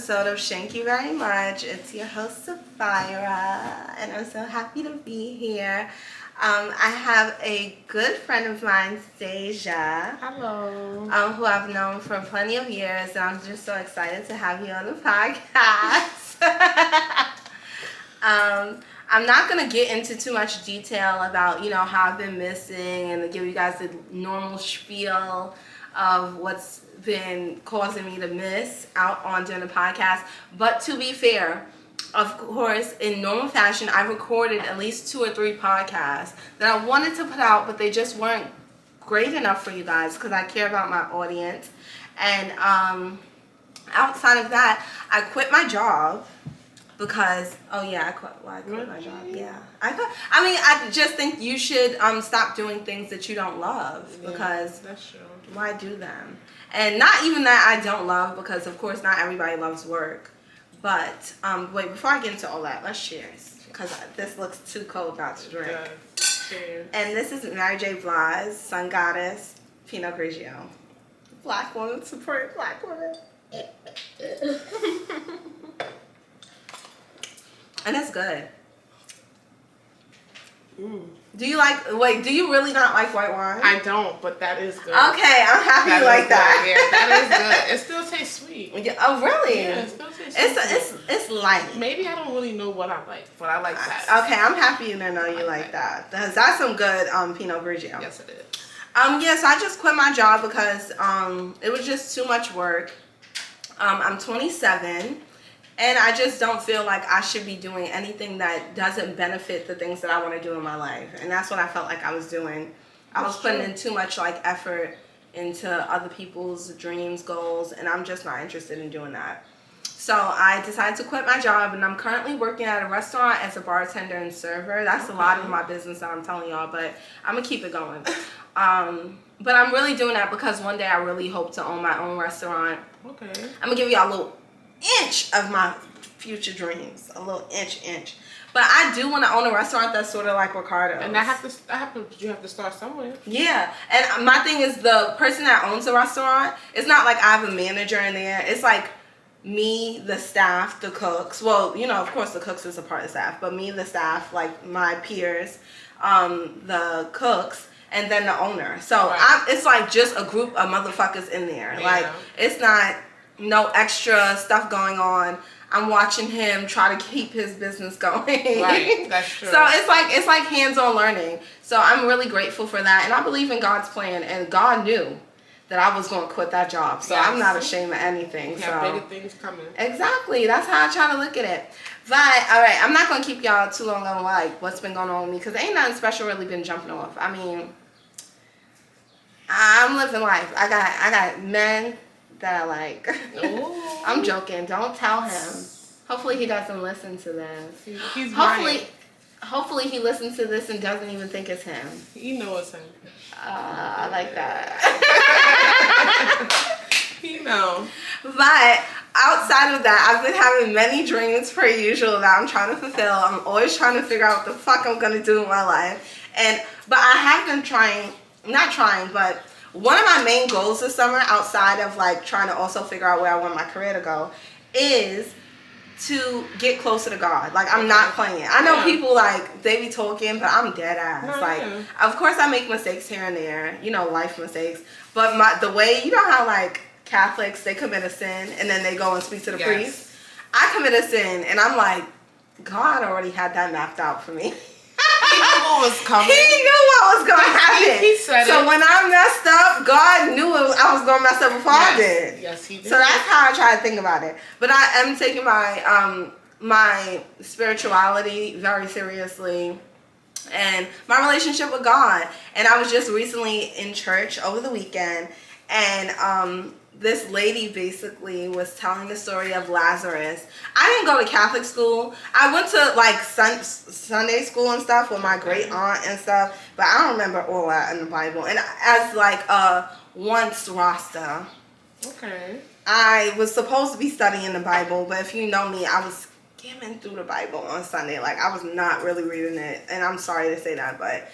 episode of Thank You Very Much. It's your host, Sapphira, and I'm so happy to be here. I have a good friend of mine, Stasia. Hello. Who I've known for plenty of years, and I'm just so excited to have you on the podcast. I'm not going to get into too much detail about, how I've been missing and to give you guys the normal spiel of what's been causing me to miss out on doing the podcast. But to be fair, of course, in normal fashion, I recorded at least 2 or 3 podcasts that I wanted to put out, but they just weren't great enough for you guys because I care about my audience. And outside of that, I quit my job because I quit my job. Yeah, I just think you should stop doing things that you don't love because that's true. Why do them? And not even that I don't love, because of course not everybody loves work. But wait, before I get into all that, let's cheers, because this looks too cold not to drink. Cheers. And this is Mary J. Blige's Sun Goddess Pinot Grigio. Black woman support black women. And it's good. Do you really not like white wine? I don't, but that is good. Okay, I'm happy you like that. Yeah, that is good. It still tastes sweet. Yeah, oh, really? Yeah, it still tastes sweet. It's light. Maybe I don't really know what I like, but I like that. Okay, I'm happy to know you like that. That's some good Pinot Grigio. Yes, it is. So I just quit my job because it was just too much work. I'm 27. And I just don't feel like I should be doing anything that doesn't benefit the things that I want to do in my life. And that's what I felt like I was doing. I was putting in too much effort into other people's dreams, goals, and I'm just not interested in doing that. So I decided to quit my job, and I'm currently working at a restaurant as a bartender and server. That's a lot of my business that I'm telling y'all, but I'm going to keep it going. But I'm really doing that because one day I really hope to own my own restaurant. Okay. I'm going to give y'all a little inch of my future dreams, a little inch. But I do want to own a restaurant that's sort of like Ricardo's. And you have to start somewhere. Yeah, and my thing is the person that owns the restaurant, it's not like I have a manager in there. It's like me, the staff, the cooks. Well, of course the cooks is a part of the staff, but me, the staff, like my peers, the cooks, and then the owner. So it's like just a group of motherfuckers in there. Yeah. Like it's not no extra stuff going on. I'm watching him try to keep his business going. Right, that's true. So it's like hands-on learning. So I'm really grateful for that, and I believe in God's plan. And God knew that I was going to quit that job, so I'm not ashamed of anything. You have bigger things coming. Exactly, that's how I try to look at it. But all right, I'm not going to keep y'all too long on what's been going on with me, because ain't nothing special really been jumping off. I mean, I'm living life. I got men that I like. I'm joking. Don't tell him. Hopefully he doesn't listen to this. He's Hopefully he listens to this and doesn't even think it's him. You know it's him. I like that. He knows. But outside of that, I've been having many dreams per usual that I'm trying to fulfill. I'm always trying to figure out what the fuck I'm gonna do in my life. But I have been but one of my main goals this summer, outside of trying to also figure out where I want my career to go, is to get closer to God. I'm not playing. I know people they be talking, but I'm dead ass. Of course I make mistakes here and there, life mistakes. But the way, how Catholics, they commit a sin and then they go and speak to the priest. I commit a sin and I'm like, God already had that mapped out for me. He knew what was coming. He knew what was going to happen. He said so when I messed up, God knew I was going to mess up before I did. Yes, he did. So that's how I try to think about it. But I am taking my my spirituality very seriously and my relationship with God. And I was just recently in church over the weekend, and this lady basically was telling the story of Lazarus. I didn't go to Catholic school. I went to Sunday school and stuff with my great aunt and stuff, but I don't remember all that in the Bible. And as once Rasta, I was supposed to be studying the Bible, but if you know me, I was skimming through the Bible on Sunday. I was not really reading it, and I'm sorry to say that, but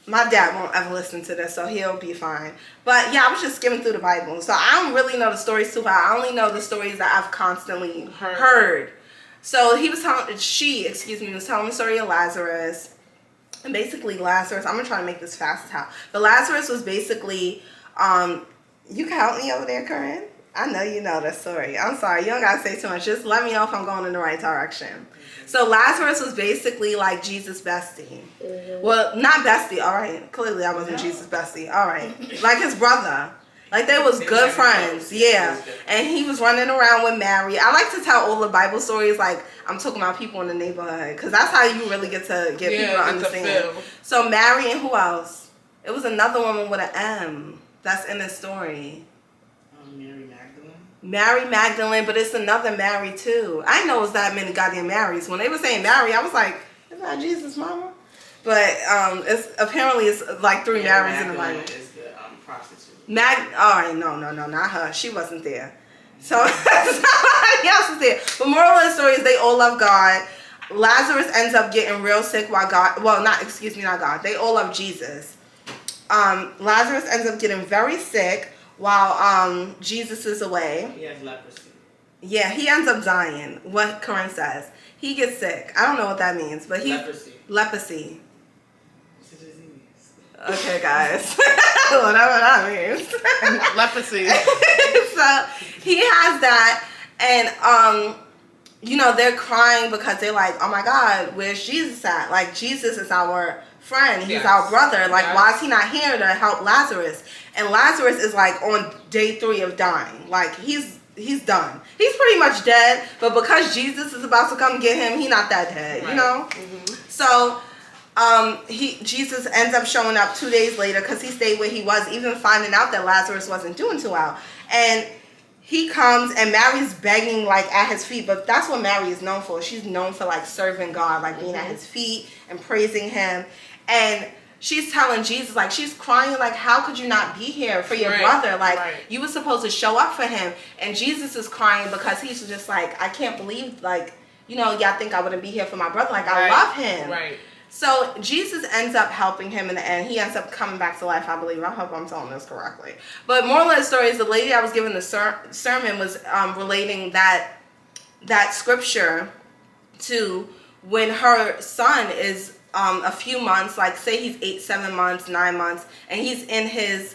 My dad won't ever listen to this, so he'll be fine. But yeah, I was just skimming through the Bible. So I don't really know the stories too well. I only know the stories that I've constantly heard. So was telling the story of Lazarus. And basically Lazarus, I'm going to try to make this fast as hell. But Lazarus was basically, you can help me over there, Corinne? I know you know the story. I'm sorry, you don't got to say too much. Just let me know if I'm going in the right direction. So Lazarus was basically like Jesus' bestie. Well, not bestie, all right. Clearly I wasn't Jesus' bestie, all right. Like his brother. Like they was good friends, yeah. And he was running around with Mary. I like to tell all the Bible stories like I'm talking about people in the neighborhood. Because that's how you really get to get people to understand. So Mary and who else? It was another woman with an M that's in this story. Mary Magdalene, but it's another Mary too. I know it's that many goddamn Marys. When they were saying Mary, I was like, is that Jesus' mama? But it's like 3 Marys in the Bible. Is the prostitute. Alright, no, not her. She wasn't there. So somebody else was there. But moral of the story is they all love God. Lazarus ends up getting real sick while not God. They all love Jesus. Lazarus ends up getting very sick while Jesus is away. He has leprosy. Yeah, he ends up dying. What Corinne says. He gets sick. I don't know what that means, but leprosy. It's a disease. Okay, guys. Whatever that means. Leprosy. So he has that, and they're crying because they're like, oh my God, where's Jesus at? Like, Jesus is our friend. He's our brother. Like, why is he not here to help Lazarus? And Lazarus is like on day 3 of dying. Like, he's done. He's pretty much dead, but because Jesus is about to come get him, he's not that dead, you know? Mm-hmm. So Jesus ends up showing up 2 days later because he stayed where he was, even finding out that Lazarus wasn't doing too well. And he comes and Mary's begging like at his feet, but that's what Mary is known for. She's known for like serving God, like being at his feet and praising him. And she's telling Jesus, like, she's crying, like, how could you not be here for your brother? Like, you were supposed to show up for him. And Jesus is crying because he's just like, I can't believe, like, y'all think I wouldn't be here for my brother. Like, I love him. Right. So Jesus ends up helping him in the end. He ends up coming back to life, I believe. I hope I'm telling this correctly. But moral of the story is the lady I was giving the sermon was relating that scripture to when her son is a few months, like say he's 8, 7 months, 9 months, and he's in his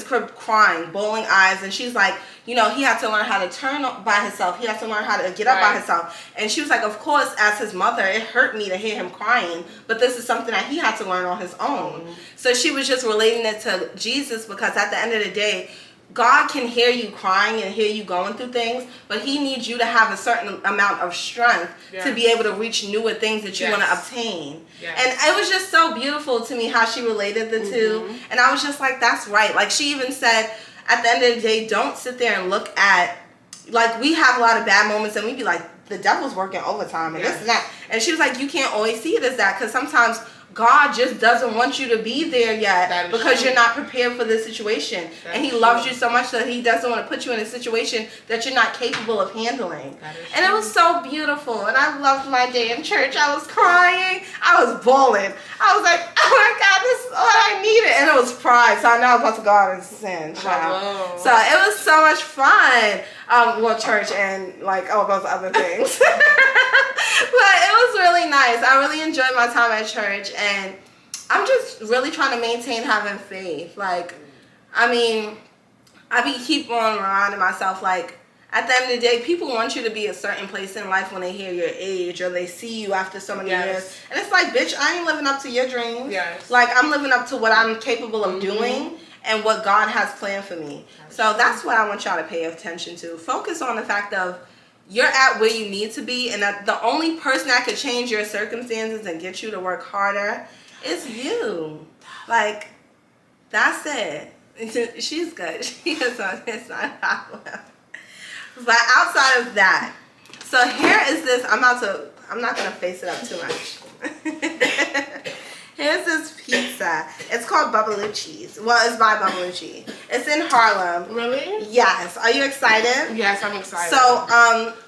crib crying, bawling eyes, and she's like, he had to learn how to turn by himself. He had to learn how to get up by himself. And she was like, of course, as his mother, it hurt me to hear him crying, but this is something that he had to learn on his own. So she was just relating it to Jesus because at the end of the day, God can hear you crying and hear you going through things, but he needs you to have a certain amount of strength to be able to reach newer things that you want to obtain. And it was just so beautiful to me how she related the two. And I was just like, that's right. Like, she even said, at the end of the day, don't sit there and look at, like, we have a lot of bad moments and we be like, the devil's working overtime and this and that. And she was like, you can't always see it as that because sometimes God just doesn't want you to be there yet because you're not prepared for the situation. And he loves you so much that he doesn't want to put you in a situation that you're not capable of handling. And it was so beautiful. And I loved my day in church. I was crying. I was bawling. I was like, oh my God, this is all I needed. And it was pride. So I know I was about to go out and sin. So it was so much fun. Church and like all those other things. But it was really nice. I really enjoyed my time at church, and I'm just really trying to maintain having faith. Like, I mean, keep on reminding myself, like, at the end of the day, people want you to be a certain place in life when they hear your age or they see you after so many years. And it's like, bitch, I ain't living up to your dreams. Like, I'm living up to what I'm capable of doing and what God has planned for me. So that's what I want y'all to pay attention to. Focus on the fact of you're at where you need to be, and that the only person that could change your circumstances and get you to work harder is you. Like, that's it. She's good. It's not a problem. But outside of that, so here is this. I'm not gonna face it up too much. Here's this pizza. It's called BABBALUCCIS. Well, it's by Babbalucci. It's in Harlem. Really? Yes. Are you excited? Yes, I'm excited. So,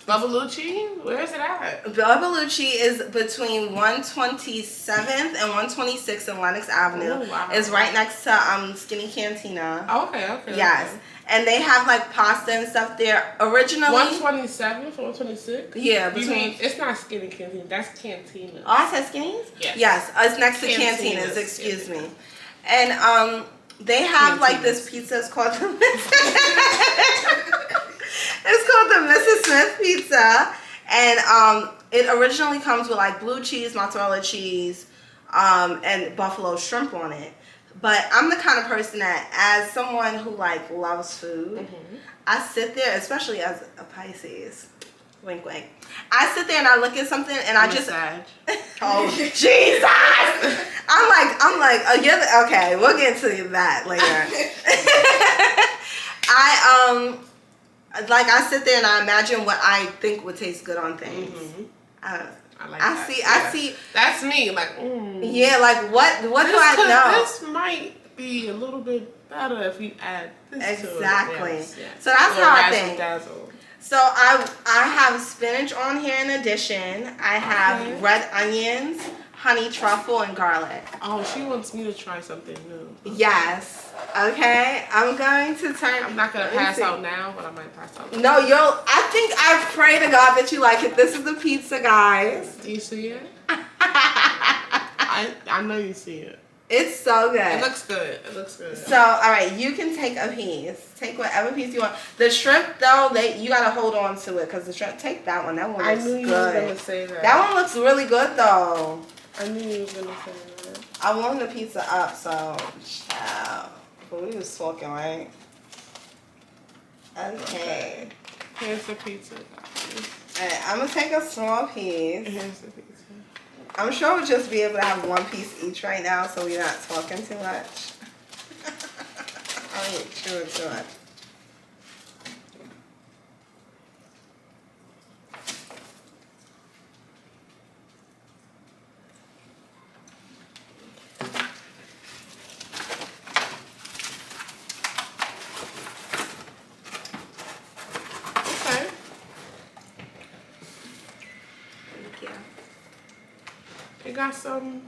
Babbalucci? Where's it at? BABBALUCCIS is between 127th and 126th in Lenox Avenue. Oh, wow. It's right next to Skinny Cantina. Okay. Yes. Okay. And they have like pasta and stuff there. Originally 127, 126? Yeah, You between mean, it's not Skinny Cantina, that's Cantina. Oh, I said Skinny's? Yes. Yes, it's next to Cantinas, excuse me. And they have like this pizza, it's called the it's called the Mrs. Smith pizza. And it originally comes with like blue cheese, mozzarella cheese, and buffalo shrimp on it. But I'm the kind of person that, as someone who like loves food, I sit there, especially as a Pisces, wink wink. I sit there and I look at something and I just oh Jesus! I'm like oh yeah, okay, we'll get to that later. I sit there and I imagine what I think would taste good on things. I see. That's me. Like, yeah, like what do I know? This might be a little bit better if you add this to it. Yes. So that's how I think. Dazzle. So I have spinach on here in addition. I have red onions, honey truffle, and garlic. Oh, she wants me to try something new. Yes. Okay. I'm going to turn. I'm not gonna pass out now, but I might pass out. No, I pray to God that you like it. This is the pizza, guys. Do you see it? I know you see it. It's so good. It looks good. So, all right, you can take a piece. Take whatever piece you want. The shrimp, though, you gotta hold on to it because the shrimp. Take that one. That one looks good. I knew you were gonna say that. That one looks really good, though. I knew you were gonna say that. I warmed the pizza up, so child. But we was talking, right? Okay. Here's the pizza, guys. Alright, I'm gonna take a small piece. Here's the pizza. I'm sure we'll just be able to have one piece each right now, so we're not talking too much. I ain't chewing too much. It got some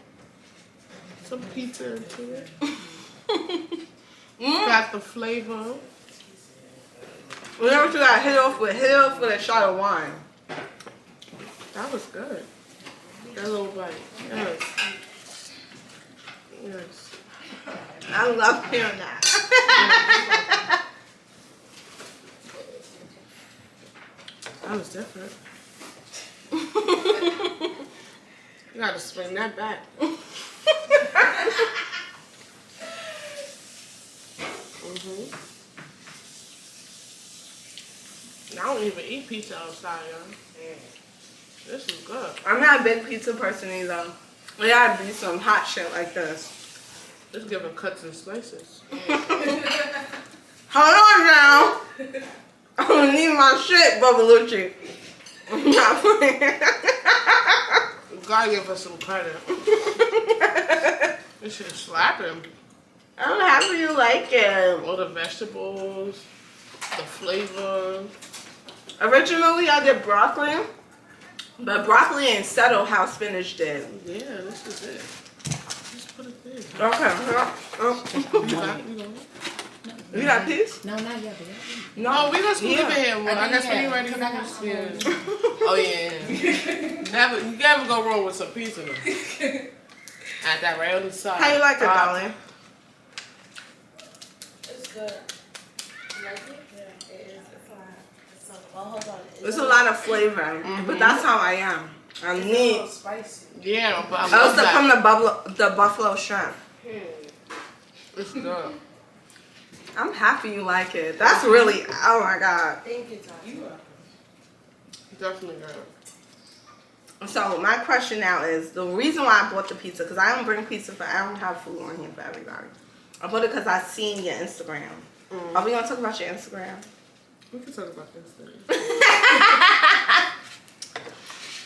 pizza into it. Got the flavor. Whatever you got hit off with a shot of wine. That was good. That little bite. Yes. Yes. I love hearing that. That was different. You gotta swing that back. I don't even eat pizza outside, y'all. This is good. I'm not a big pizza person either. It gotta be some hot shit like this. It's giving cuts and slices. Hold on now. I don't need my shit, BABBALUCCIS. I'm not playing. You gotta give us some credit. This shit is slapping. I'm happy you like it. All the vegetables, the flavor. Originally, I did broccoli, but broccoli ain't settle how spinach did. Yeah, this is it. Just put it there. Okay. You got a piece? No, not yet. No, we just leave it here. Well, I guess when you ready for this. Oh yeah. You never go wrong with some pizza though. At that right on the side. How you like it, darling? It's good. You like it? Yeah, it is. It's a lot. Well, hold on. It's a lot of flavor, but that's how I am. I need. Spicy. Yeah, but I I love also that. from the buffalo shrimp. It's good. I'm happy you like it. That's really, oh my God. Thank you, Tom. You are. Definitely good. So my question now is, the reason why I bought the pizza, because I don't bring pizza I don't have food on here for everybody. I bought it because I seen your Instagram. Are we going to talk about your Instagram? We can talk about this thing.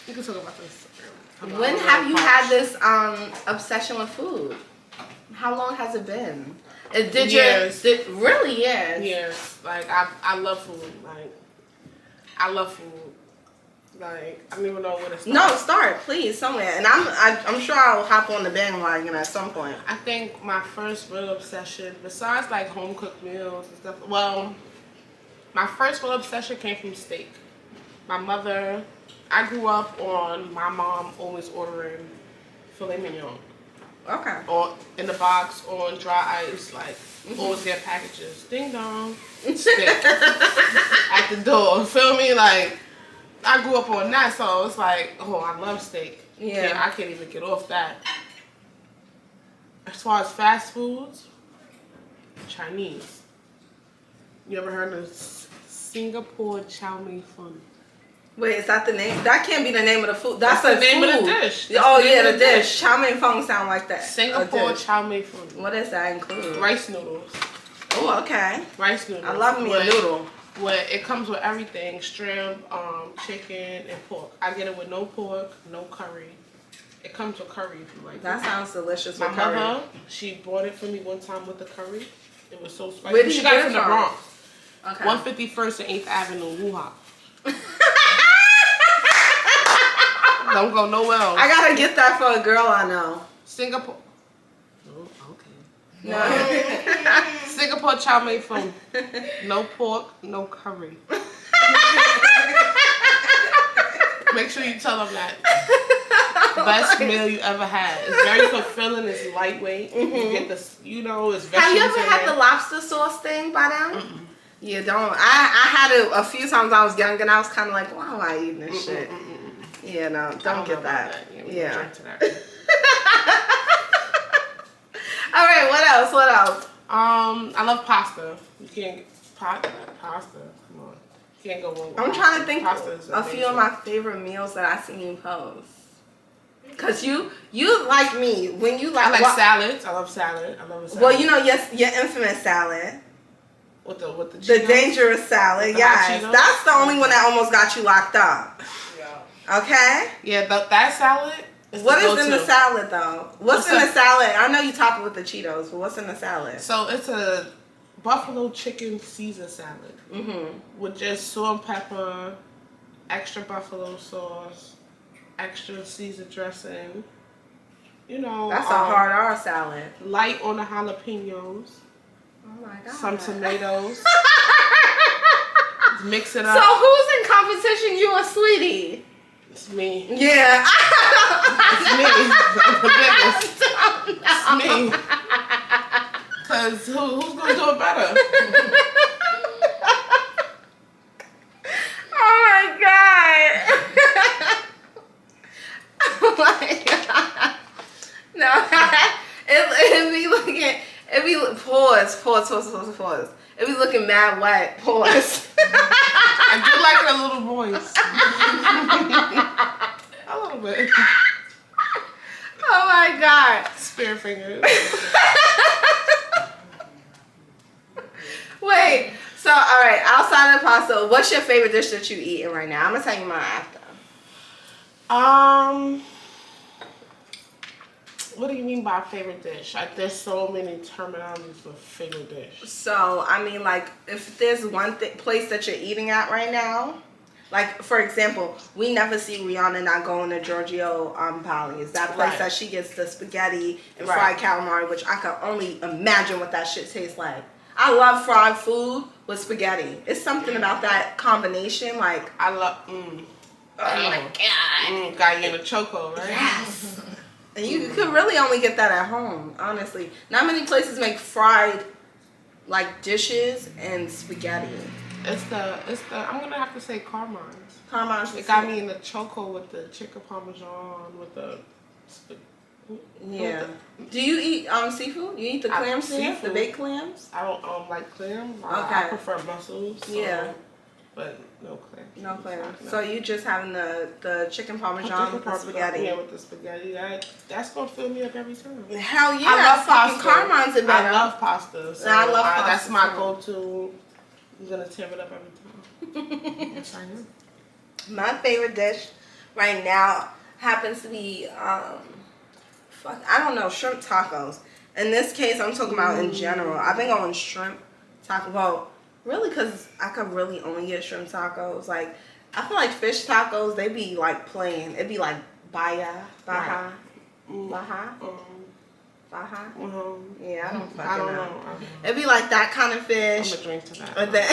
We can talk about this. When have you had this obsession with food? How long has it been? Years. Really, yes. Yes. Like, I love food. Like, I love food. Like, I don't even know where to start. No, start, please, somewhere. And I'm sure I'll hop on the bandwagon at some point. I think my first real obsession, besides like home cooked meals and stuff, well, my first real obsession came from steak. My mother, I grew up on my mom always ordering filet mignon. Okay. Or in the box, on dry ice, like always get packages. Ding dong. Steak. At the door. Feel me? Like, I grew up on that, so it's like, oh, I love steak. Yeah. I can't even get off that. As far as fast foods, Chinese. You ever heard of Singapore chow mein fun? Wait, is that the name? That can't be the name of the food. That's the name of the dish. Oh yeah, the dish. Chow mein fong sound like that. Singapore chow mein fun. What does that include? Rice noodles. Oh, okay. Rice noodles. I love me a noodle. Where it comes with everything, shrimp, chicken, and pork. I get it with no pork, no curry. It comes with curry if you like. That sounds delicious My with curry. mother, she bought it for me one time with the curry. It was so spicy. Where did she you got get it it from the from? Bronx. Okay. 151st and 8th Avenue, Wuha. Don't go nowhere else. I gotta get that for a girl I know. Singapore. Oh, okay. No. Singapore chow mein fun. No pork, no curry. Make sure you tell them that. Best meal you ever had. It's very fulfilling. It's lightweight. You get this, it's vegetables. Have you ever had the lobster sauce thing by them? You don't. I had it a few times when I was young, and I was kind of like, why am I eating this shit? Yeah, no, don't get that. Yeah. All right, what else? What else? I love pasta. You can't get pasta. Come on, you can't go wrong with I'm trying to think pasta is a few of my favorite meals that I seen you post. Cause you like me when you like. I like salads. I love salad. I love a salad. Well, your infamous salad. With the Cheetos? The dangerous salad. Yes, that's the only one that almost got you locked up. Yeah. Okay. Yeah, that salad. What is in the salad though? What's in the salad? I know you top it with the Cheetos, but what's in the salad? So it's a buffalo chicken Caesar salad with just salt and pepper, extra buffalo sauce, extra Caesar dressing. That's a hard R salad. Light on the jalapenos. Oh my god. Some tomatoes. Mix it up. So who's in competition? You or Sweetie? It's me. Yeah. It's me. I'm the biggest. It's me. Cause who's gonna do it better? Oh my god. Oh my god. No. It be pause. It be looking mad wet. Pause. I do like it a little voice. A little bit. Oh my god. Spear fingers. Wait. So, all right. Outside of pasta, what's your favorite dish that you eating right now? I'm gonna tell you mine after. What do you mean by favorite dish? There's so many terminologies for favorite dish. So, I mean, like, if there's one place that you're eating at right now, like, for example, we never see Rihanna not going to Giorgio Pagli's. That place that she gets the spaghetti and fried calamari, which I can only imagine what that shit tastes like. I love fried food with spaghetti. It's something about that combination, like... I love... Oh my god. Got you in a choco, right? Yes. And you could really only get that at home, honestly. Not many places make fried, like, dishes and spaghetti. It's the I'm gonna have to say Carmine's. Carmine's. It got me in the choco with the chicken parmesan with the. Yeah. Do you eat seafood? You eat the clams here? The baked clams? I don't like clams. Okay. I prefer mussels. So, yeah. But no clams. No clams. No. So you just having the chicken parmesan with the spaghetti? Yeah, with the spaghetti. That's gonna fill me up every time. Hell yeah! I love pasta. Carmine's is better. I love pasta. So I love pasta. That's my go-to. I'm gonna tear it up every time. Yes, I am. My favorite dish right now happens to be I don't know, shrimp tacos. In this case, I'm talking about in general. I've been going shrimp taco. Well, really, because I could really only get shrimp tacos. Like, I feel like fish tacos, they be like plain. It'd be like Baja. Baja. Yeah, I don't fucking I don't know. know. It'd be like that kind of fish. I'm gonna drink to that. But then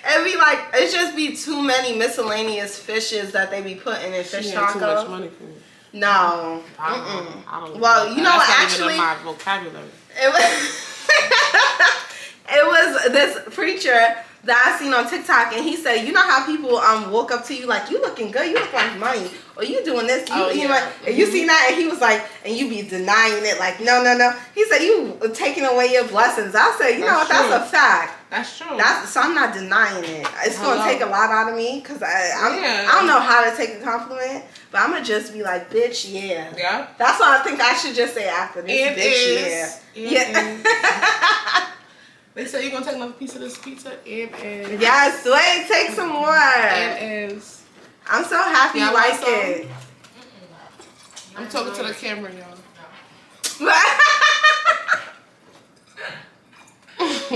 it'd be like, it just be too many miscellaneous fishes that they be putting in fish She tacos. ain't too much money for me. No. I don't Well, know. you know, That's not actually, even in my vocabulary. It was this preacher that I seen on TikTok, and he said, you know how people walk up to you like, you looking good, you look like money, or you doing this, and you seen that, and he was like, and you be denying it, like, no. He said, you taking away your blessings. I said, you know what, that's a fact. That's true. So I'm not denying it. It's gonna take a lot out of me, because I don't know how to take a compliment, but I'm gonna just be like, bitch, yeah. Yeah. That's what I think I should just say after this, bitch, yeah. They say you're gonna take another piece of this pizza. It is. Yes, wait, take some more. It is. I'm so happy you like it. I'm talking to the camera, y'all.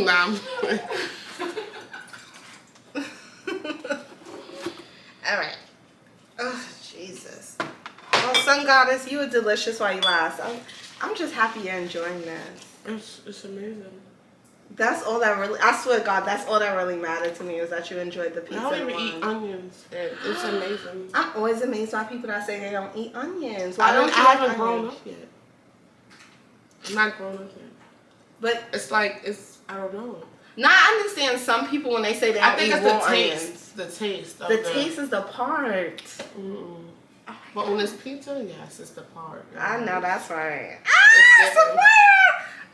Nah. All right. Oh, Jesus. Well, Sun Goddess, you were delicious while you last. I'm just happy you're enjoying this. It's amazing. That's all that really, I swear to God, that's all that really mattered to me, is that you enjoyed the pizza. I don't even eat onions. It's amazing. I'm always amazed by people that say they don't eat onions. I don't you haven't like grown onions? up yet. I'm not grown up yet. But it's like, I don't know. now I understand some people when they say they don't eat raw onions. The taste. The taste is the part. But when it's pizza, yes, it's the part. I know, that's right. It's different.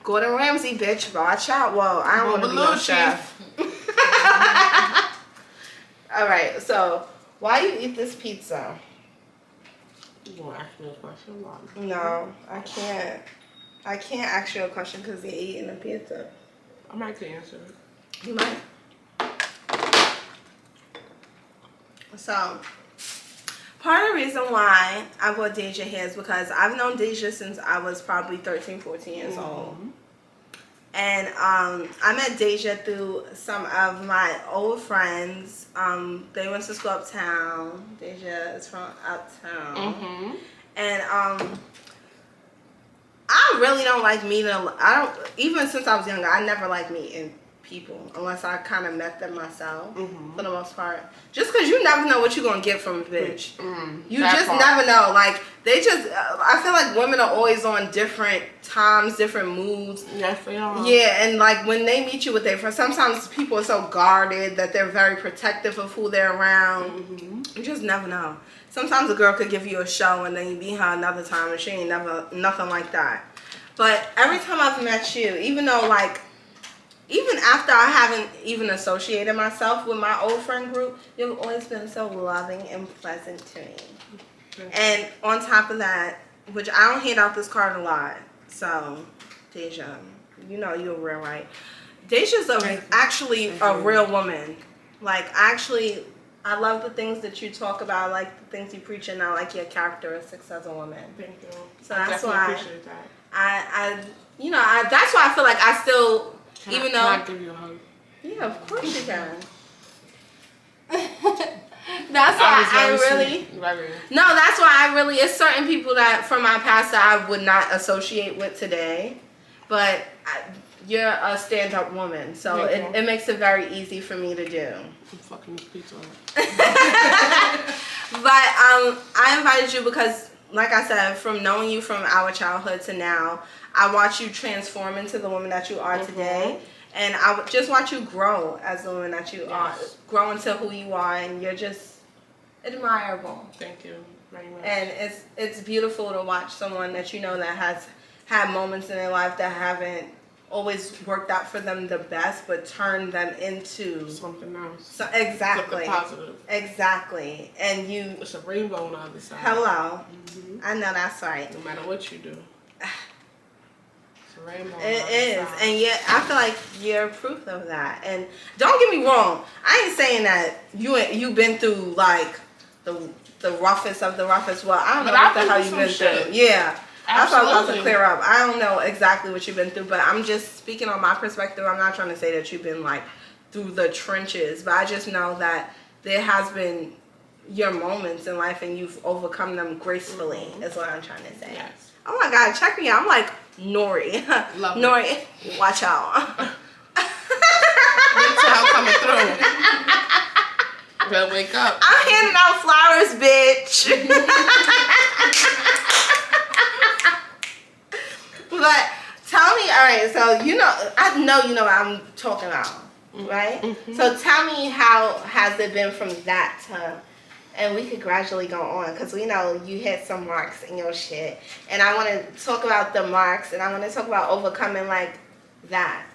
Gordon Ramsay, bitch, watch out. Well, I don't want to be no chef. All right, so why you eat this pizza? You want to ask me a question? No, I can't. I can't ask you a question because you're eating a pizza. I might can answer it. You might. So, part of the reason why I bought Deja here is because I've known Deja since I was probably 13, 14 years old. And I met Deja through some of my old friends. They went to school uptown. Deja is from uptown. And I really don't like meeting. Even since I was younger, I never liked meeting people unless I kind of met them myself for the most part. Just because you never know what you're going to get from a bitch. You just never know. Like, they just, I feel like women are always on different times, different moods. Yes, they are. Yeah, and like when they meet you with their friends, sometimes people are so guarded that they're very protective of who they're around. You just never know. Sometimes a girl could give you a show and then you meet her another time and she ain't never, nothing like that. But every time I've met you, even though like, even after I haven't even associated myself with my old friend group, you've always been so loving and pleasant to me. And on top of that, which I don't hand out this card a lot, so Deja, you know you're real, right? Deja's actually a real woman. Like, I love the things that you talk about, I like the things you preach, and I like your characteristics as a woman. Thank you. So that's why appreciate that. That's why I feel like I still, Can I give you a hug? Yeah, of course you can. That's why that's why I really, it's certain people that from my past that I would not associate with today, but you're a stand-up woman, so it makes it very easy for me to do. I'm fucking this pizza up. But I invited you because, like I said, from knowing you from our childhood to now, I watch you transform into the woman that you are today. And I just watch you grow as the woman that you are, grow into who you are, and you're just admirable. Thank you very much. And it's beautiful to watch someone that you know that has had moments in their life that haven't always worked out for them the best, but turned them into something else. So, exactly. Something positive. Exactly. And you. It's a rainbow on the other side. Hello. I know that's right. No matter what you do. It is, and yet I feel like you're proof of that. And don't get me wrong, I ain't saying that you've been through like the roughest of the roughest. Well, I don't know what the hell you've been through. Yeah, that's what I was about to clear up. I don't know exactly what you've been through, but I'm just speaking on my perspective. I'm not trying to say that you've been like through the trenches, but I just know that there has been your moments in life and you've overcome them gracefully, is what I'm trying to say. Yes. Oh my God, check me out. I'm like Nori. Love Nori, watch out. Big tail coming through. Better wake up. I'm handing out flowers, bitch. But tell me, all right, so you know, I know you know what I'm talking about, right? Mm-hmm. So tell me, how has it been from that to, and we could gradually go on, because we know you hit some marks in your shit, and I want to talk about the marks, and I want to talk about overcoming like that.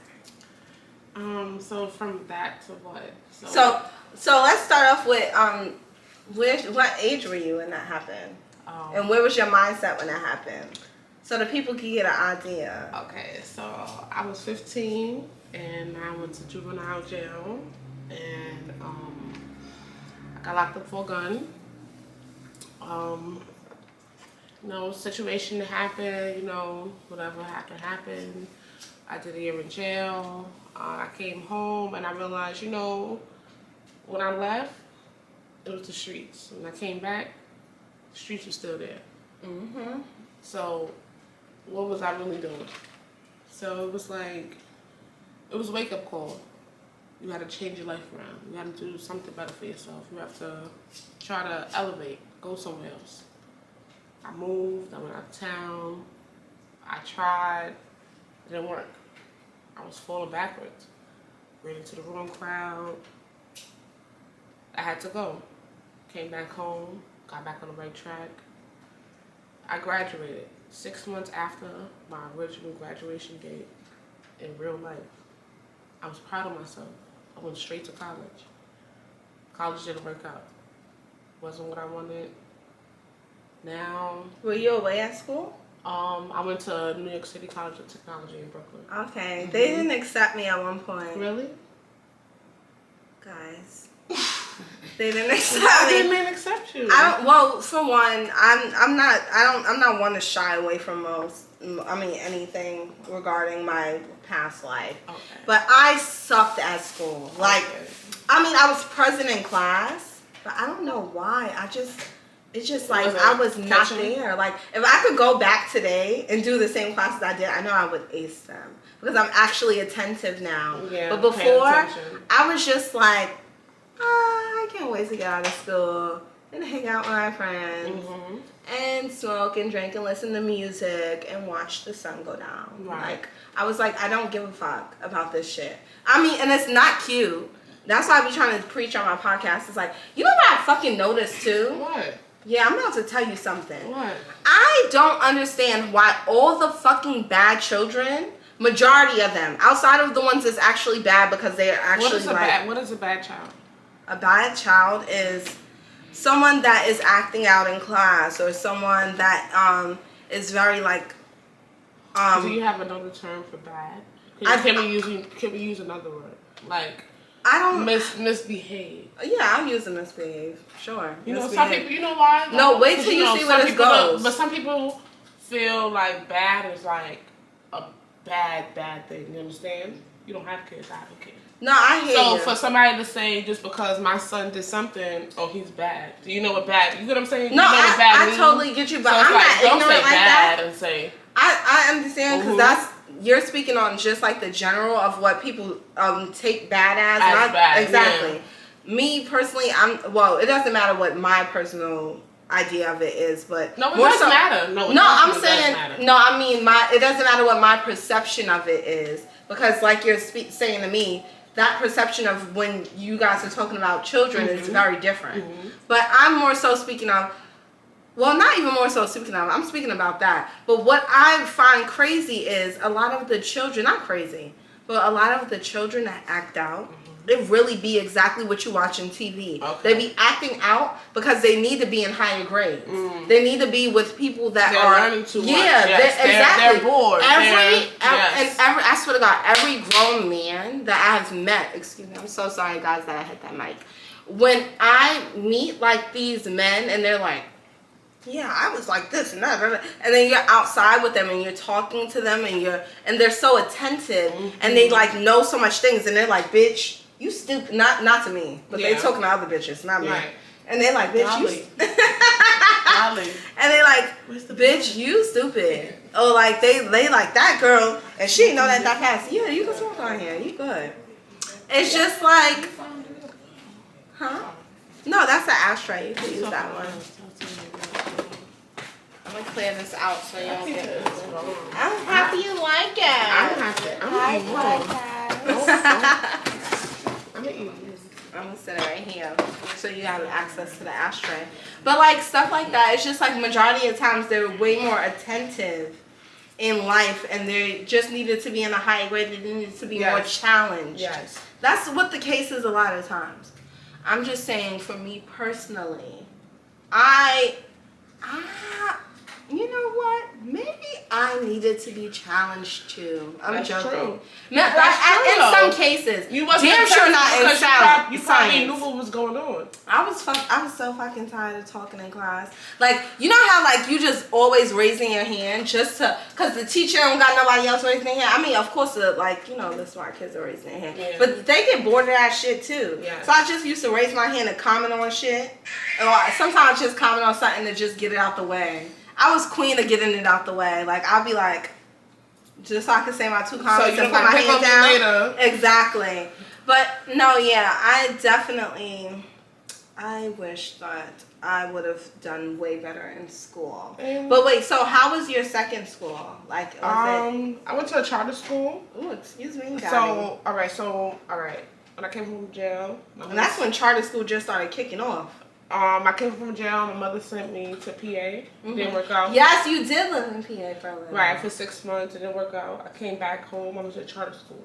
So from that to what? So let's start off with what age were you when that happened? And where was your mindset when that happened? So the people can get an idea. Okay, so I was 15 and I went to juvenile jail and I got locked up for a gun. You know, situation that happened, you know, whatever happened. I did a year in jail. I came home and I realized, you know, when I left, it was the streets. When I came back, the streets were still there. Mm-hmm. So what was I really doing? So it was like, it was a wake-up call. You had to change your life around. You had to do something better for yourself. You have to try to elevate, go somewhere else. I moved, I went out of town, I tried, it didn't work. I was falling backwards, ran into the wrong crowd. I had to go. Came back home, got back on the right track. I graduated 6 months after my original graduation date in real life. I was proud of myself. I went straight to college. College didn't work out. Wasn't what I wanted. Now, Were you away at school? I went to New York City College of Technology in Brooklyn. Okay, Mm-hmm. they didn't accept me at one point. Really? Guys, they didn't accept Why me. didn't they accept you? Well, for one, I'm not one to shy away from anything regarding my past life. Okay. But I sucked at school. Like, Okay. I was present in class, but I don't know why. It's just like Was it I was not catching? there. Like, if I could go back today and do the same classes I did, I know I would ace them because I'm actually attentive now. Yeah, but paying before, attention. I was just like, I can't wait to get out of school and hang out with my friends Mm-hmm. and smoke and drink and listen to music and watch the sun go down. Right. Like, I was like, I don't give a fuck about this shit. I mean, and it's not cute. That's why I be trying to preach on my podcast. It's like, you know what I fucking noticed too? What? Yeah, I'm about to tell you something. What? I don't understand why all the fucking bad children, majority of them, outside of the ones that's actually bad because they are actually What is a bad child? a bad child is someone that is acting out in class or someone that is very like Do you have another term for bad? Can we use another word? Like I don't misbehave. Yeah, I'll use a misbehave. Sure. You know, Misbehave. some people. You know why? No, wait till you see where this goes. But some people feel like bad is like a bad thing. You understand? You don't have kids. I have kids. No, I hear So you. for somebody to say just because my son did something, oh, he's bad. Do you know what bad? You get what I'm saying? No, you know what bad I means? totally get you, but So it's I'm like, not don't ignorant say like bad that. and say. I understand because Mhm. you're speaking on just like the general of what people take bad as. As bad, exactly. Me personally, it doesn't matter what my personal idea of it is, but No, it more doesn't so- matter. No, it I'm definitely saying does matter. no. I mean, it doesn't matter what my perception of it is because, like you're saying to me, that perception of when you guys are talking about children is very different. Mhm. But I'm more so speaking of. Well, not even more so speaking of, I'm speaking about that. But what I find crazy is a lot of the children, not crazy, but a lot of the children that act out, it really be exactly what you watch on TV. Okay. They be acting out because they need to be in higher grades. They need to be with people that They're are learning too much. Yeah, Yes, exactly. they're bored. I swear to God, every grown man that I've met, excuse me, I'm so sorry guys that I hit that mic. When I meet like these men and they're like, yeah, I was like this and that, and then you're outside with them and you're talking to them and they're so attentive and they like know so much things and they're like, bitch, you stupid. Not to me, but they talking to other bitches, not me. Right. And they like, bitch, Golly. you. And they like, bitch, you stupid. Or like they like that girl, and she didn't know that fast. Yeah, you can smoke on here. You good. It's just like, huh? No, that's an ashtray. You can use that one. I'm gonna clear this out so you don't get it. I'm happy you like it. I'm happy. I'm gonna sit it right here so you have access to the ashtray. But like stuff like that, it's just like majority of times they're way more attentive in life, and they just needed to be in a higher grade. They needed to be more challenged. Yes. That's what the case is a lot of times. I'm just saying, for me personally, you know what? Maybe I needed to be challenged too. I'm joking. True. In some cases, you wasn't damn sure not in science. You probably knew what was going on. I was so fucking tired of talking in class. Like, you know how like you just always raising your hand just to, cause the teacher don't got nobody else raising their hand. I mean, of course, the smart kids are raising their hand, but they get bored of that shit too. Yeah. So I just used to raise my hand and comment on shit, or sometimes just comment on something to just get it out the way. I was queen of getting it out the way. Like, I'll be like, just so I can say my two comments and put my hand down. Later. Exactly. But no, yeah, I wish that I would have done way better in school. But wait, so how was your second school? Like, was I went to a charter school. Ooh, excuse me. All right. When I came from jail, and that's when charter school just started kicking off. I came from jail. My mother sent me to PA. Didn't work out. Yes, you did live in PA for a little. Right, for 6 months. It didn't work out. I came back home. I was at charter school.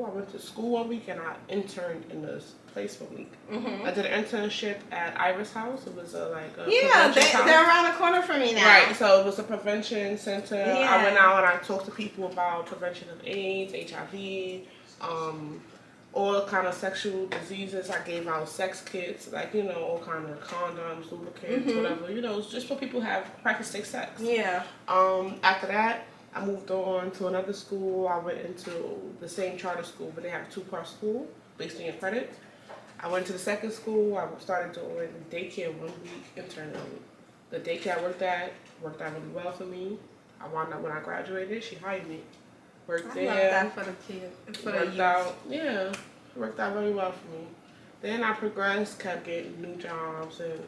I went to school 1 week and I interned in this place for a week. I did an internship at Iris House. It was they're around the corner from me now. Right, so it was a prevention center. Yeah. I went out and I talked to people about prevention of AIDS, HIV, all kind of sexual diseases. I gave out sex kits, like, all kind of condoms, lubricants, whatever, just for people who have practice safe sex. Yeah. After that, I moved on to another school. I went into the same charter school, but they have a 2-part school based on your credit. I went to the second school. I started doing daycare 1 week internally. The daycare I worked out really well for me. I wound up when I graduated, she hired me. Worked there. I love that for the kids. Worked out very well for me. Then I progressed, kept getting new jobs, and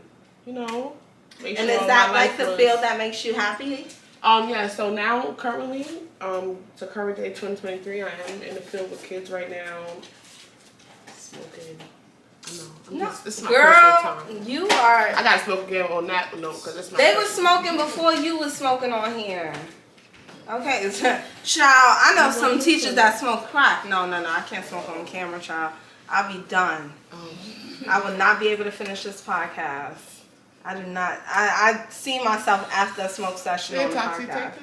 make sure. And is that like the field that makes you happy? Yeah. So now, currently, to current day 2023, I am in the field with kids right now. Smoking. This is my personal time. You are. I gotta smoke again on that note because it's my. They were smoking before you was smoking on here. Okay, child, I know some teachers that smoke crack. No, I can't smoke on camera, child. I'll be done. I will not be able to finish this podcast. I do not. I see myself after a smoke session on the podcast.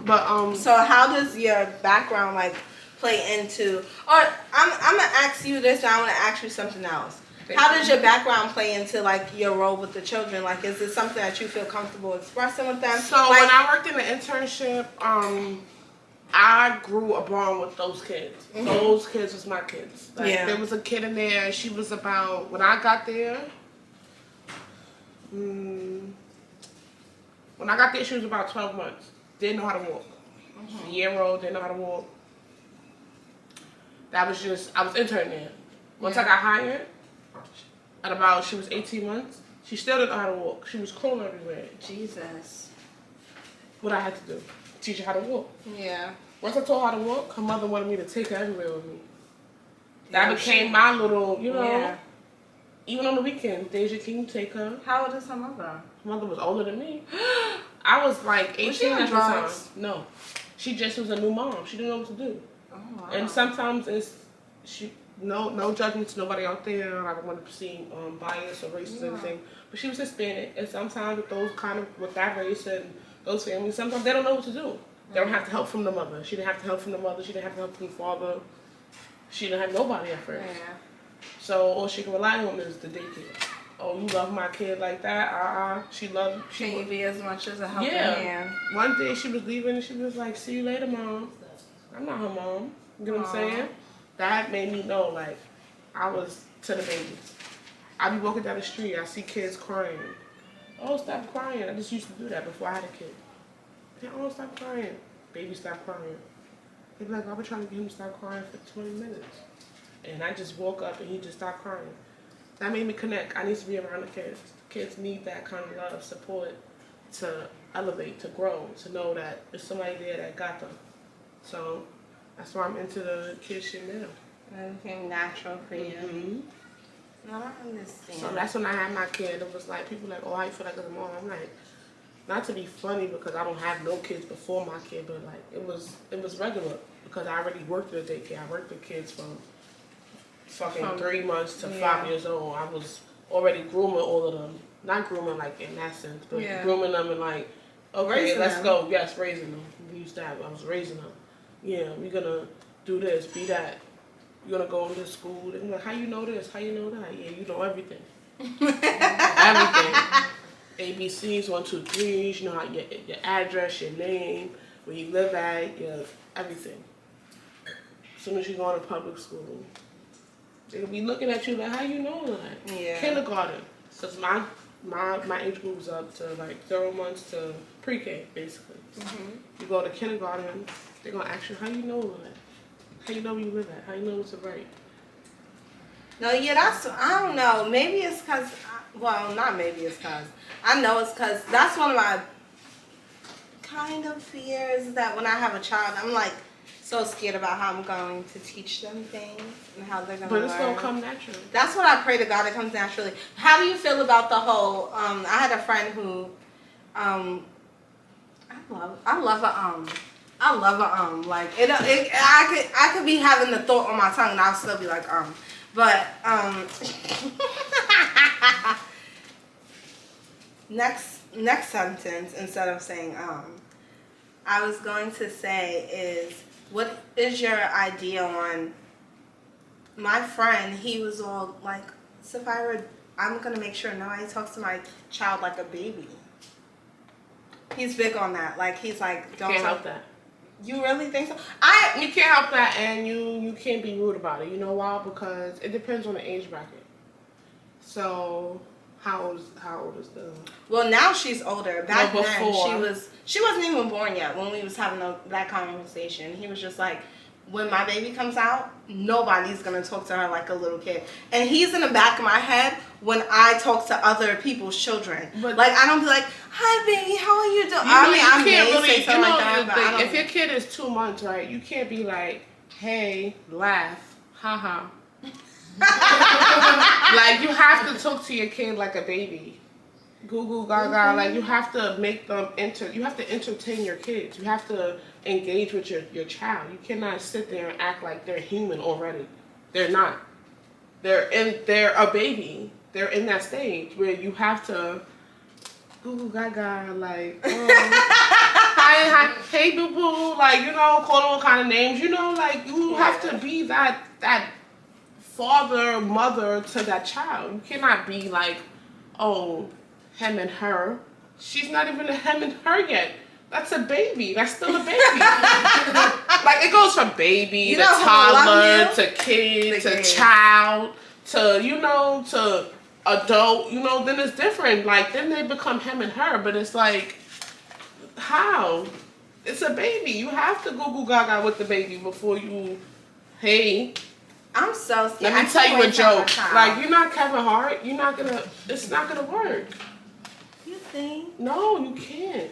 But so how does your background like play into? Or I'm gonna ask you this, and I want to ask you something else. How does your background play into like your role with the children? Like, is it something that you feel comfortable expressing with them? So like, when I worked in the internship, I grew a bond with those kids. Those kids was my kids. Like, there was a kid in there. She was about, when I got there, she was about 12 months. Didn't know how to walk. A year old, didn't know how to walk. I was interning there. Once I got hired, she was 18 months. She still didn't know how to walk. She was crawling everywhere. Jesus. What I had to do, teach her how to walk. Yeah. Once I told her how to walk, her mother wanted me to take her everywhere with me. That became my little, even on the weekend, Deja, can you take her? How old is her mother? Her mother was older than me. I was like 18 at the time. No. She just was a new mom. She didn't know what to do. Oh, wow. And sometimes no judgment to nobody out there. I don't want to seem biased or racist or anything. But she was Hispanic, and sometimes with that race and those families, sometimes they don't know what to do. They don't have the help from the mother. She didn't have the help from the mother. She didn't have the help from the father. She didn't have nobody at first. Yeah. So all she can rely on is the daycare. Oh, you love my kid like that? Can you be as much as a helping hand? One day she was leaving and she was like, "See you later, Mom." I'm not her mom. You know what I'm saying? That made me know, like, I was to the babies. I be walking down the street, I see kids crying. Oh, stop crying. I just used to do that before I had a kid. Oh, stop crying. Baby, stop crying. They'd be like, I've been trying to get him to stop crying for 20 minutes. And I just woke up and he just stopped crying. That made me connect. I need to be around the kids. Kids need that kind of love, support to elevate, to grow, to know that there's somebody there that got them. So that's why I'm into the kid shit now. It became natural for you. Mm-hmm. No, I understand. So that's when I had my kid. It was like, people like, oh, how you feel like as a mom? I'm like, not to be funny because I don't have no kids before my kid, but like it was regular because I already worked at a daycare. I worked with kids from fucking 3 months to 5 years old. I was already grooming all of them. Not grooming like in that sense, but grooming them and like, okay, Raising let's them. go. Yes, raising them. We used that. I was raising them. Yeah, we're gonna do this, be that. You're gonna go to school. They're like, how you know this? How you know that? Yeah, you know everything. Everything. ABCs, 1, 2, 3s. You know how your address, your name, where you live at, your everything. As soon as you go to public school, they'll be looking at you like, how you know that? Yeah. Kindergarten. Because my age group was up to like 0 months to pre-K, basically. You go to kindergarten, they're gonna ask you, how you know that? How you know where you live at? How you know what's right? No, yeah, I don't know. Maybe it's because, well, not maybe it's because. I know it's because that's one of my kind of fears that when I have a child, I'm like so scared about how I'm going to teach them things and how they're going to learn. But it's going to come naturally. That's what I pray to God it comes naturally. How do you feel about the whole, I had a friend who, I love a like I could be having the thought on my tongue and I'll still be like but next sentence instead of saying I was going to say is, what is your idea on my friend? He was all like, Sapphira, I'm gonna make sure nobody talks to my child like a baby. He's big on that. Like, he's like, don't can't help that. You really think so? You can't help that, and you can't be rude about it. You know why? Because it depends on the age bracket. So how old is the? Well, now she's older. Back no, then she wasn't even born yet when we was having that conversation. He was just like, when my baby comes out, nobody's gonna talk to her like a little kid. And he's in the back of my head when I talk to other people's children. But like, I don't be like, hi baby, how are you doing? I can't really say something like that, but I don't. If your kid is 2 months, right, you can't be like, hey, laugh, haha. Like, you have to talk to your kid like a baby. Goo goo gaga. Like, you have to make them you have to entertain your kids. You have to engage with your child. You cannot sit there and act like they're human already. They're not. They're a baby. They're in that stage where you have to goo goo gaga, like, hi, hey boo boo, like, you know, call them all kind of names, you know, like, you have to be that father, mother to that child. You cannot be like, oh, him and her. She's not even a him and her yet. That's a baby. That's still a baby. Like, it goes from baby to toddler to kid to child to, you know, to adult, you know, then it's different. Like, then they become him and her, but it's like, how? It's a baby. You have to goo goo gaga with the baby before you, hey. I'm so scared. Let me tell you a joke. Like, you're not Kevin Hart. You're not gonna, it's not gonna work. You think? No, you can't.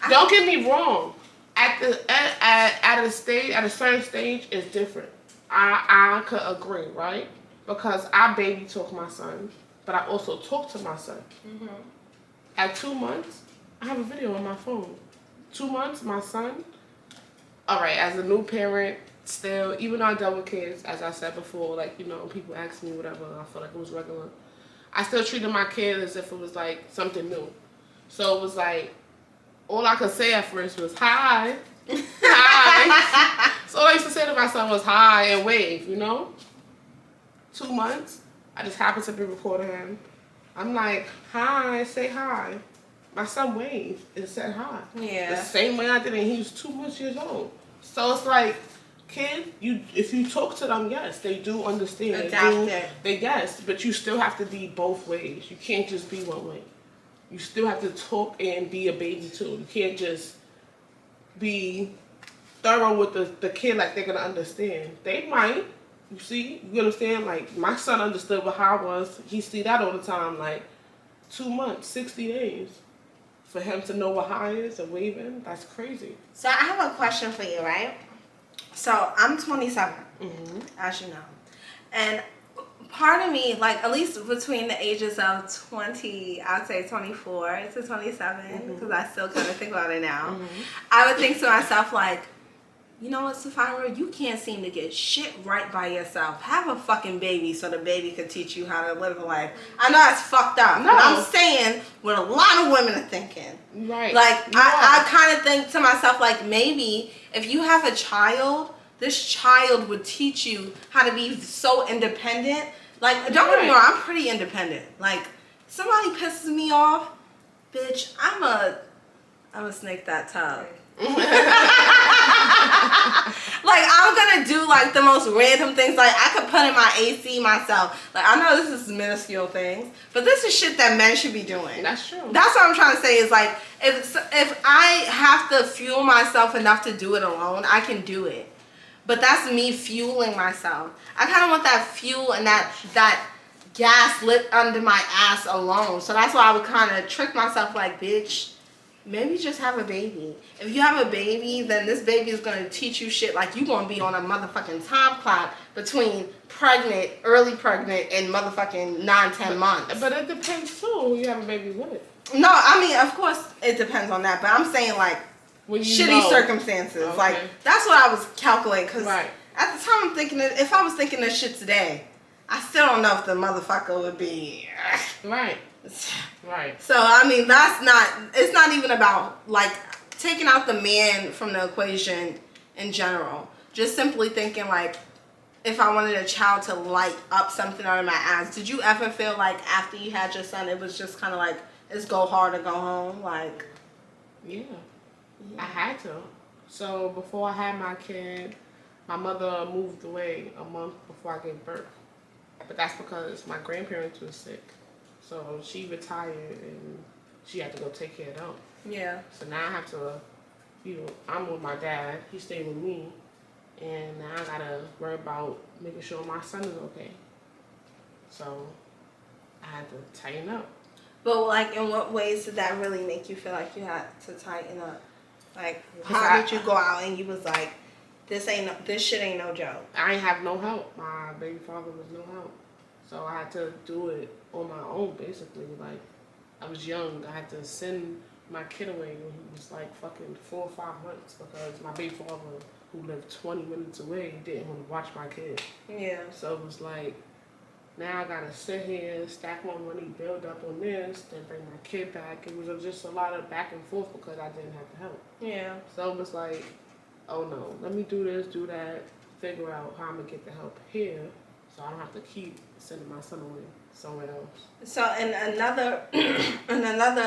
Don't get me wrong. At a certain stage, it's different. I could agree, right? Because I baby talk my son, but I also talk to my son. At 2 months, I have a video on my phone. 2 months, my son. All right, as a new parent, still, even though I dealt with kids, as I said before, like, you know, people ask me whatever, I feel like it was regular. I still treated my kid as if it was like something new. So it was like, all I could say at first was, hi. Hi. So all I used to say to my son was hi and wave, you know? 2 months, I just happened to be recording him. I'm like, hi, say hi. My son waved and said hi. Yeah. The same way I did, and he was 2 months years old. So it's like, Kids, if you talk to them, yes, they do understand. Adapt it. Yes, but you still have to be both ways. You can't just be one way. You still have to talk and be a baby too. You can't just be thorough with the kid like they're gonna understand. They might. You see, you understand? Like my son understood what high was. He see that all the time. Like 2 months, 60 days. For him to know what high is and waving, that's crazy. So I have a question for you, right? So I'm 27, as you know. And part of me, like at least between the ages of 20, I'd say 24 to 27, because I still kind of think about it now. I would think to myself like, you know what, Sapphira, you can't seem to get shit right by yourself. Have a fucking baby so the baby could teach you how to live a life. I know that's fucked up. No. But I'm saying what a lot of women are thinking. Right. Like, I kind of think to myself, like, maybe if you have a child, this child would teach you how to be so independent. Like, don't get me wrong, I'm pretty independent. Like, somebody pisses me off, bitch, I'm a snake that tub. Like, I'm gonna do like the most random things. Like, I could put in my AC myself. Like, I know this is minuscule things, but this is shit that men should be doing. That's true. That's what I'm trying to say is like, if I have to fuel myself enough to do it alone, I can do it. But that's me fueling myself. I kind of want that fuel and that gas lit under my ass alone. So that's why I would kind of trick myself like, bitch, maybe just have a baby. If you have a baby, then this baby is going to teach you shit like you going to be on a motherfucking time clock between early pregnant, and motherfucking 9-10 months. But it depends too who you have a baby with. No, I mean, of course it depends on that. But I'm saying like shitty circumstances. Okay. Like, that's what I was calculating. Because Right. at the time I'm thinking, if I was thinking this shit today, I still don't know if the motherfucker would be... Right. Right. So, I mean, it's not even about, like, taking out the man from the equation in general. Just simply thinking, like, if I wanted a child to light up something under my ass. Did you ever feel like after you had your son, it was just kind of like, it's go hard or go home? Like, Yeah. I had to. So, before I had my kid, my mother moved away a month before I gave birth. But that's because my grandparents were sick. So she retired and she had to go take care of them. yeah. So now I have to, I'm with my dad. He stayed with me. And now I gotta worry about making sure my son is okay. So I had to tighten up. But, like, in what ways did that really make you feel like you had to tighten up? Like, how did you go out and you was like, this shit ain't no joke? I ain't have no help. My baby father was no help. So I had to do it on my own, basically. Like, I was young. I had to send my kid away when he was like fucking 4 or 5 months because my baby father, who lived 20 minutes away, didn't want to watch my kid. Yeah. So it was like, now I gotta sit here, stack my money, build up on this, then bring my kid back. It was just a lot of back and forth because I didn't have the help. Yeah. So it was like, oh no, let me do this, do that, figure out how I'm gonna get the help here so I don't have to keep sending my son away somewhere else. So in another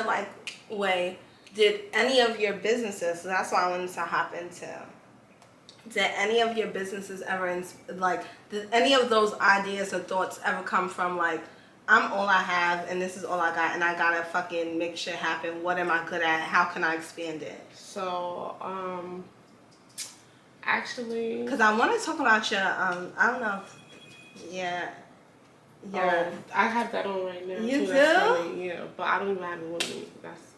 like way, did any of your businesses, so that's why I wanted to hop into, did any of your businesses ever, did any of those ideas or thoughts ever come from like, I'm all I have and this is all I got and I gotta fucking make shit happen. What am I good at? How can I expand it? So, actually... Because I want to talk about your, I don't know, I have that on right now. You too. do? That's funny. Yeah, but I don't even have it with me.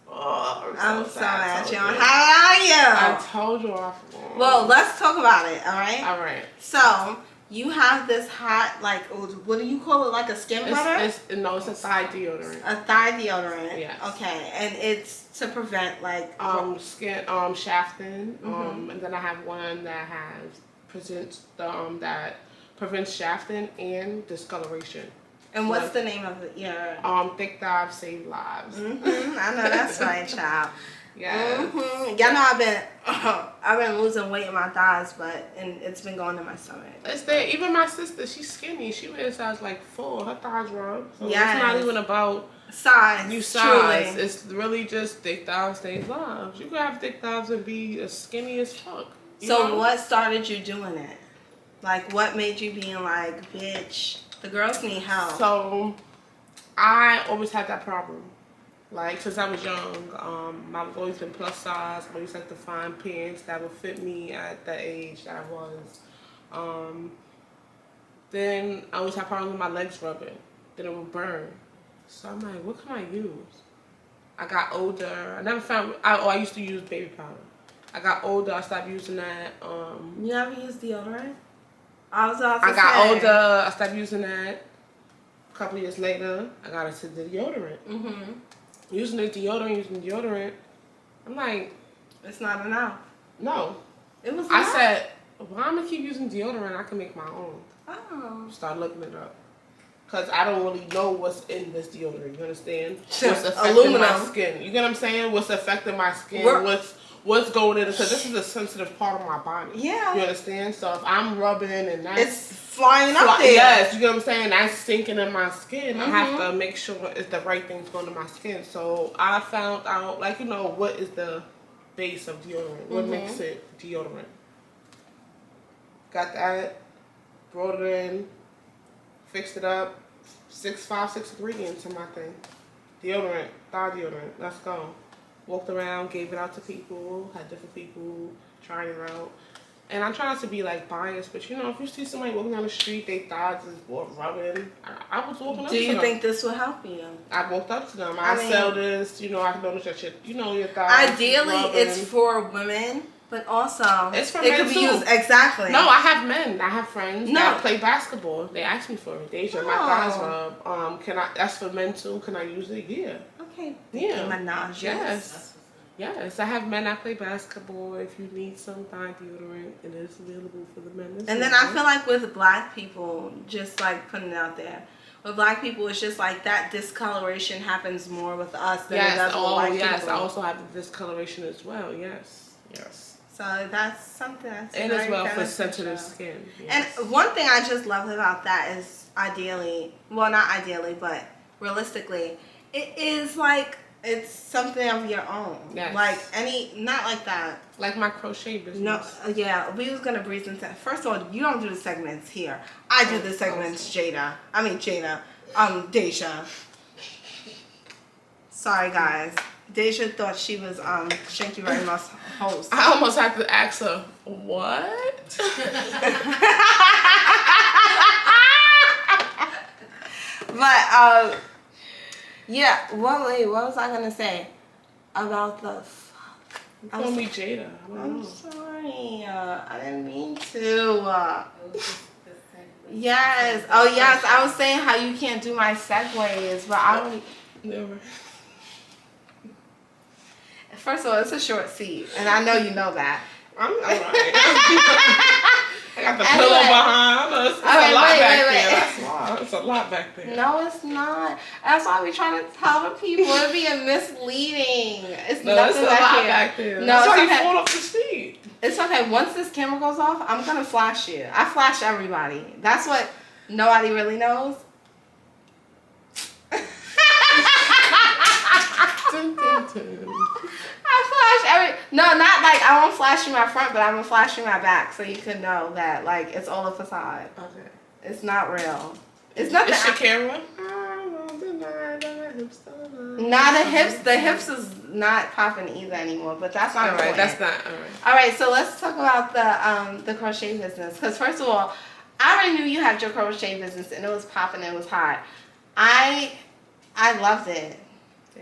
I'm so sad. sad. How are you? I told you off. Well, let's talk about it, alright? Alright. So, you have this hot, like, what do you call it? Like a skin butter? It's a thigh deodorant. A thigh deodorant? Yes. Okay, and it's to prevent, like... skin, shafting. And then I have one that prevents shafting and discoloration. And what's the name of it? Your... Thick Dive Save Lives. I know that's right, child. Yeah. Y'all know I've been losing weight in my thighs, and it's been going to my stomach. It's there. Even my sister, she's skinny. She wears size like 4. Her thighs rub. So yes. It's not even about size. Size. Truly. It's really just thick thighs save lives. You can have thick thighs and be as skinny as fuck. So what started you doing it? Like, what made you being like, bitch, the girls need help? So, I always had that problem. Like, since I was young, I've always been plus size. I always had to find pants that would fit me at the age that I was. Then I always had problems with my legs rubbing. Then it would burn. So I'm like, what can I use? I got older. I never found, I used to use baby powder. I got older, I stopped using that. You ever use deodorant? I got older, I stopped using that. A couple years later, I got into the deodorant. Using the deodorant. I'm like, it's not enough. No. It was I not? said, why am I keep using deodorant? I can make my own. Oh. Start looking it up. Because I don't really know what's in this deodorant. You understand? Sure. What's affecting my skin. You get what I'm saying? What's affecting my skin? What's going in? Because this is a sensitive part of my body. Yeah. You understand? So if I'm rubbing and that's... It's flying up there. Yes, you get what I'm saying? That's sinking in my skin. I have to make sure it's the right thing's going to my skin. So I found out, like, you know, what is the base of deodorant? What makes it deodorant? Got that. Brought it in. Fixed it up. 6 ingredients in my thing. Deodorant. Thigh deodorant. Let's go. Walked around, gave it out to people, had different people trying it out. And I try not to be like biased, but you know, if you see somebody walking down the street, they thighs is rubbing, I was walking up to them. Do you think this will help you? I walked up to them. I sell this, you know, I notice that shit, you know, your thighs. Ideally, it's for women, but also it's for it men could be too. used exactly. No, I have men. I have friends that play basketball. They ask me for it. Deja, my thighs rub. Can I? That's for men too. Can I use it? Yeah. Okay. Yeah. Menage. Yes, I have men that play basketball. If you need some thigh deodorant, it is available for the men as well. And then I feel like with black people, just like putting it out there, with black people, it's just like that discoloration happens more with us than it does with white people. Yes, I also have the discoloration as well. Yes. So that's something that's and very as well beneficial. For sensitive skin. Yes. And one thing I just love about that is ideally, well, not ideally, but realistically, it is like it's something of your own. Yes. Like not like that. Like my crochet business. No, yeah, we was gonna breeze into. First of all, you don't do the segments here. I do the segments, Deja. Sorry, guys. Deja thought she was Shanky Very Much host. I almost had to ask her, what? But yeah. What was I gonna say about the? You called me Jada. I'm sorry. I didn't mean to. Yes. Oh yes. I was saying how you can't do my segues, but I don't. Never. First of all, it's a short seat, and I know you know that. I'm alright. I got the pillow behind us. It's a lot back there. That's why. It's a lot back there. No, it's not. That's why we trying to tell the people. It's being misleading. It's no, nothing it's a lot back there. No, that's it's why okay. you fall off the seat. It's okay. Once this camera goes off, I'm gonna flash you. I flash everybody. That's what nobody really knows. No, not like I won't flash you my front, but I'm gonna flash you my back so you can know that like it's all a facade. Okay. It's not real. It's nothing. It's Shakira. Nah, the hips is not popping either anymore, but that's not alright. That's not alright. Alright, so let's talk about the crochet business. Because first of all, I already knew you had your crochet business and it was popping, it was hot. I loved it.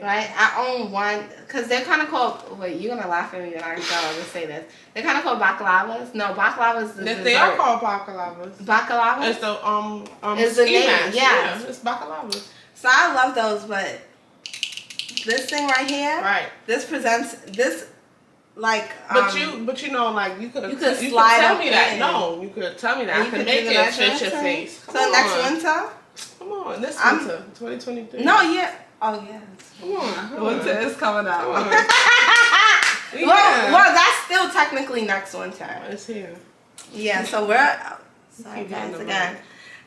Right? I own one, because they're kind of called, wait, you're going to laugh at me when I just say this. They're kind of called baklava's. No, baklava's the They are called baklava's. Baklava? It's the, it's the name, match. yeah. It's baklava's. So I love those, but this thing right here, right? This presents, this, like, but you know, like, you could slide tell me that. in. No, you could tell me that. I could make it fit your face. So next winter? Come on, this winter, 2023. No, yeah. Oh, yes. Come on. Winter is coming up. Yeah. Well, that's still technically next winter. It's here. Yeah, so we're... sorry, guys, again.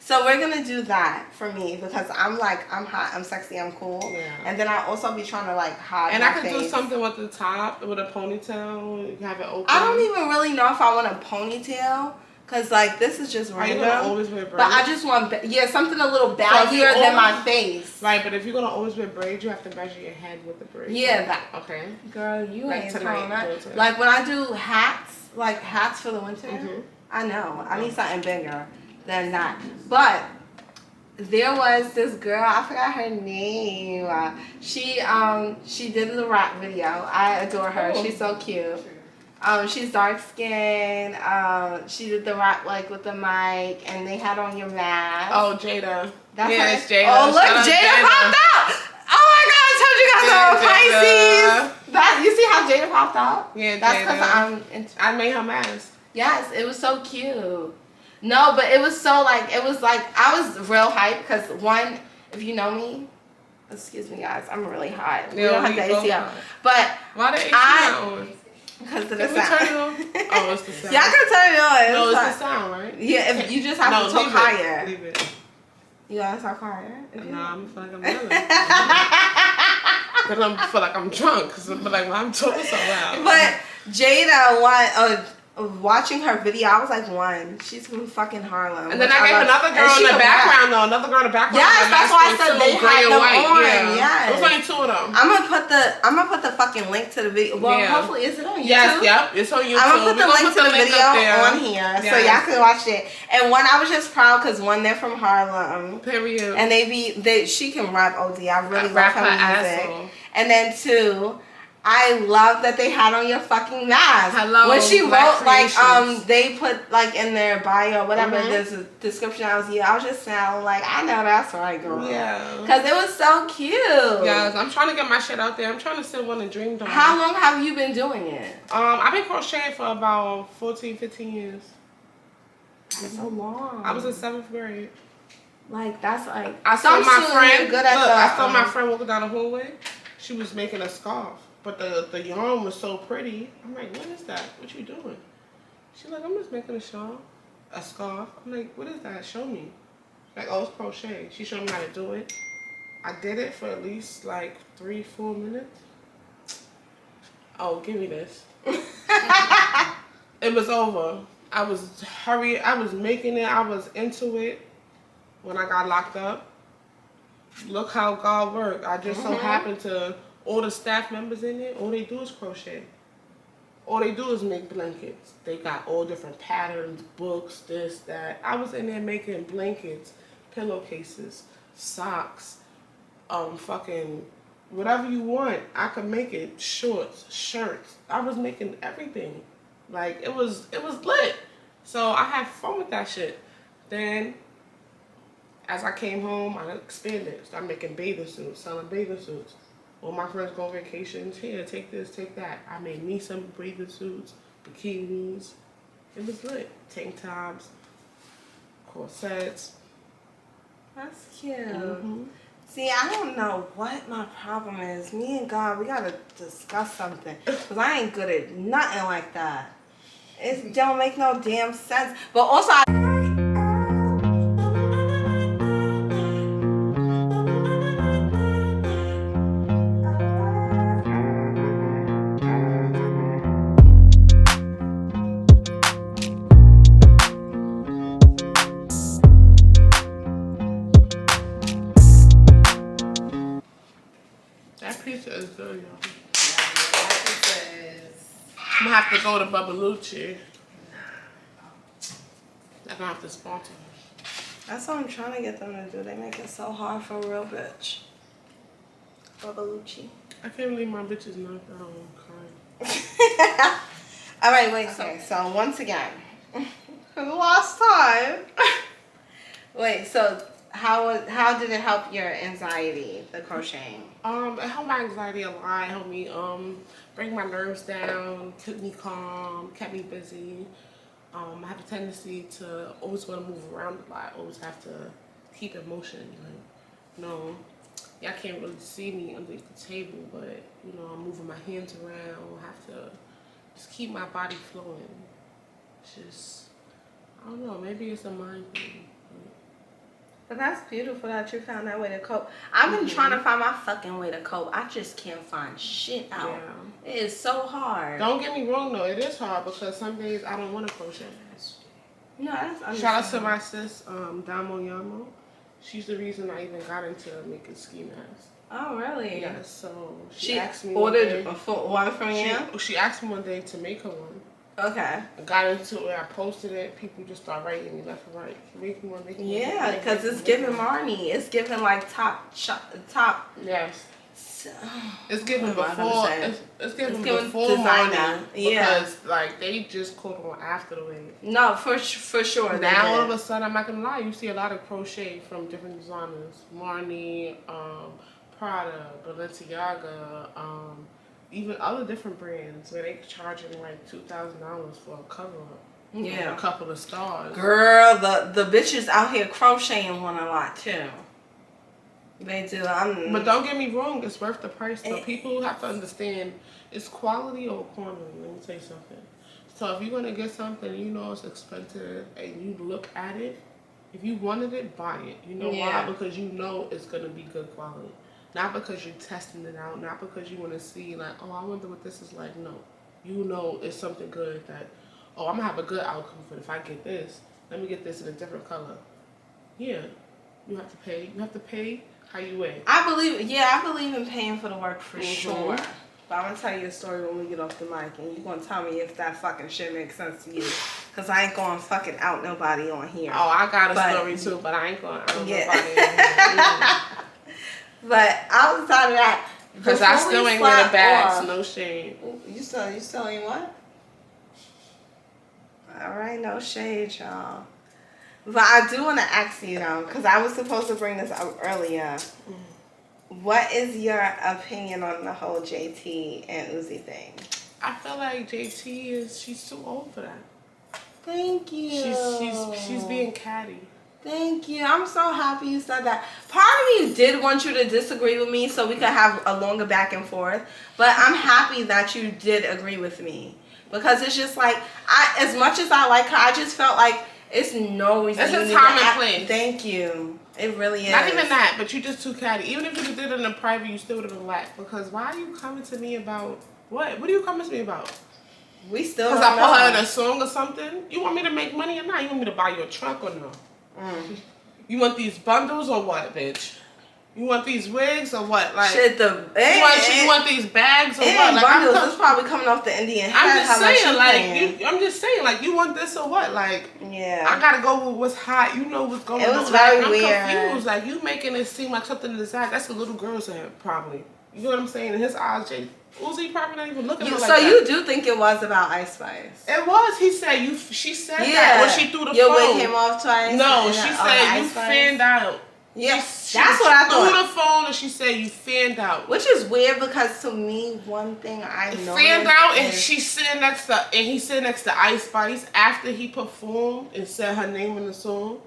So we're gonna do that for me because I'm hot, I'm sexy, I'm cool. Yeah. And then I also be trying to like hide And my I could do face. something with the top, with a ponytail. You can have it open. I don't even really know if I want a ponytail. Cause like this is just random. Are you gonna always wear braids? But I just want something a little baggier than my face. Right, but if you're gonna always wear braids, you have to measure your head with the braids. Yeah, that. Okay. Girl, you Like ain't tonight, telling that. Like when I do hats, like hats for the winter, I know I need something bigger than that. But there was this girl, I forgot her name. She did the rap video. I adore her. Oh. She's so cute. She's dark skinned. She did the rap like with the mic, and they had on your mask. Oh, Jada. That's yeah, her. it's Jada. Oh, look, Shout out Jada popped out. Oh my God, I told you guys I'm Pisces. That, you see how Jada popped out? Yeah, that's Jada. because I made her mask. Yes, it was so cute. No, but it was so like I was real hyped because one, if you know me, excuse me guys, I'm really hot. We don't have the AC on, but why the AC on? Because of the Can we sound. turn it on? Oh, it's the sound. Yeah, I can turn it on. No, it's fine. the sound, right? Yeah, if you just have to talk leave higher. It. Leave it. You gotta talk higher. Nah, I'm feel like I'm yelling. Cause I feel like I'm drunk. But like I'm talking so loud. But Jada, watching her video, I was like, she's from fucking Harlem. And then I gave another girl in the background though. Another girl in the background. Yes, that's why I said they had them on. Yeah. Yes. It was only 2 of them. I'm gonna put the fucking link to the video. Well, hopefully, is it on YouTube? Yes, yep, it's on YouTube. I'm gonna put the link to the video on here, yes. so y'all can watch it. And one, I was just proud because one, they're from Harlem. Period. And she can rap OD. I really love her music. Asshole. And then 2, I love that they had on your fucking mask. Hello, when she Black wrote like creations. they put like in their bio or whatever there's a description. I was just sounding like I know that's right, girl. Yeah. Because it was so cute. Yes, I'm trying to get my shit out there. I'm trying to still want to dream on. How long have you been doing it? I've been crocheting for about 14, 15 years. That's so long. I was in 7th grade. Like that's like I saw my friend. Good at I saw my friend walking down the hallway. She was making a scarf, but the yarn was so pretty. I'm like, what is that? What you doing? She's like, I'm just making a shawl, a scarf. I'm like, what is that? Show me. Like, oh, it's crochet. She showed me how to do it. I did it for at least like 3-4 minutes. Oh, give me this. It was over. I was making it. I was into it when I got locked up. Look how God worked. I just so happened to, all the staff members in there, all they do is crochet. All they do is make blankets. They got all different patterns, books, this, that. I was in there making blankets, pillowcases, socks, fucking whatever you want. I could make it. Shorts, shirts. I was making everything. Like, it was lit. So I had fun with that shit. Then, as I came home, I expanded. Started making bathing suits, selling bathing suits. All my friends go on vacations. Here, take this, take that. I made me some bathing suits, bikinis. It was lit. Tank tops, corsets. That's cute. See, I don't know what my problem is. Me and God, we gotta discuss something. Because I ain't good at nothing like that. It don't make no damn sense. But also, That pizza is good, y'all. I'm gonna have to go to BABBALUCCIS. They're gonna have to sponsor me. that's what I'm trying to get them to do. They make it so hard for a real bitch. BABBALUCCIS. I can't believe my bitch is knocked out. I'm crying. All right, wait. Okay, so once again, for the last time. Wait, so how did it help your anxiety, the crocheting? It helped my anxiety a lot. It helped me bring my nerves down, kept me calm, kept me busy. I have a tendency to always want to move around a lot. Always have to keep in motion. Like, y'all can't really see me under the table, but I'm moving my hands around. I have to just keep my body flowing. It's just, I don't know. Maybe it's a mind thing. But that's beautiful that you found that way to cope. I've been trying to find my fucking way to cope. I just can't find shit out. Yeah. It is so hard. Don't get me wrong though, it is hard because some days I don't want to crochet. No, that's Shout out to my sis, Damo Yamo. She's the reason I even got into making ski masks. Oh, really? Yes, so she asked me ordered one from you? She asked me one day to make her one. Okay. I got into it, I posted it, people just start writing me left and right. Make me one, make me one. Yeah, because it's giving Marnie. It's giving like top. Yes. So, it's giving what am I before. gonna say? It's giving giving before designer. Marnie. Yeah. Because like they just caught on after the wave. No, for sure. Now all of a sudden, I'm not gonna lie, you see a lot of crochet from different designers. Marnie, Prada, Balenciaga, even other different brands where they charging like $2,000 for a cover up. Yeah. A couple of stars. Girl, the bitches out here crocheting one a lot too. They do. But don't get me wrong, it's worth the price. But people have to understand it's quality over quantity. Let me tell you something. So if you're gonna get something you know it's expensive and you look at it, if you wanted it, buy it. You know why? Because you know it's gonna be good quality. Not because you're testing it out, not because you want to see like, oh, I wonder what this is like. No, you know it's something good that, oh, I'm gonna have a good outcome for it if I get this. Let me get this in a different color. Yeah, you have to pay. You have to pay how you weigh. I believe in paying for the work for sure. But I'm gonna tell you a story when we get off the mic, and you're gonna tell me if that fucking shit makes sense to you. Cause I ain't gonna fucking out nobody on here. Oh, I got a story too, but I ain't gonna out nobody on here. But outside of that, because I still ain't wear the bags, no shade. You still ain't what? All right, no shade, y'all. But I do want to ask you though, because I was supposed to bring this up earlier. What is your opinion on the whole JT and Uzi thing? I feel like she's too old for that. Thank you. She's being catty. Thank you. I'm so happy you said that. Part of me did want you to disagree with me so we could have a longer back and forth. But I'm happy that you did agree with me. Because it's just like, as much as I like her, I just felt like it's no reason. It's a time and place. Thank you. It really is. Not even that, but you just too catty. Even if you did it in a private, you still would have been whack. Because why are you coming to me about what? What are you coming to me about? We still because I put her in a song or something. You want me to make money or not? You want me to buy you a truck or no? You want these bundles or what, bitch? You want these wigs or what? Like shit, you want these bags or what? Like bundles. It's probably coming off the Indian head. I'm just saying, like you want this or what? Like I gotta go with what's hot. You know what's going on. It was very I'm weird. confused. Like you making it seem like something in his eye. That's a little girl's head, probably. You know what I'm saying? In his eyes, Uzi probably not even looking at her like that. So you do think it was about Ice Spice? It was. He said she said that when she threw the phone. Your wig came off twice? No, she said you fanned out. Yeah, that's what I thought. She threw the phone and she said you fanned out. Which is weird because to me, one thing I know fanned out and she's sitting next to, and he's sitting next to Ice Spice after he performed and said her name in the song,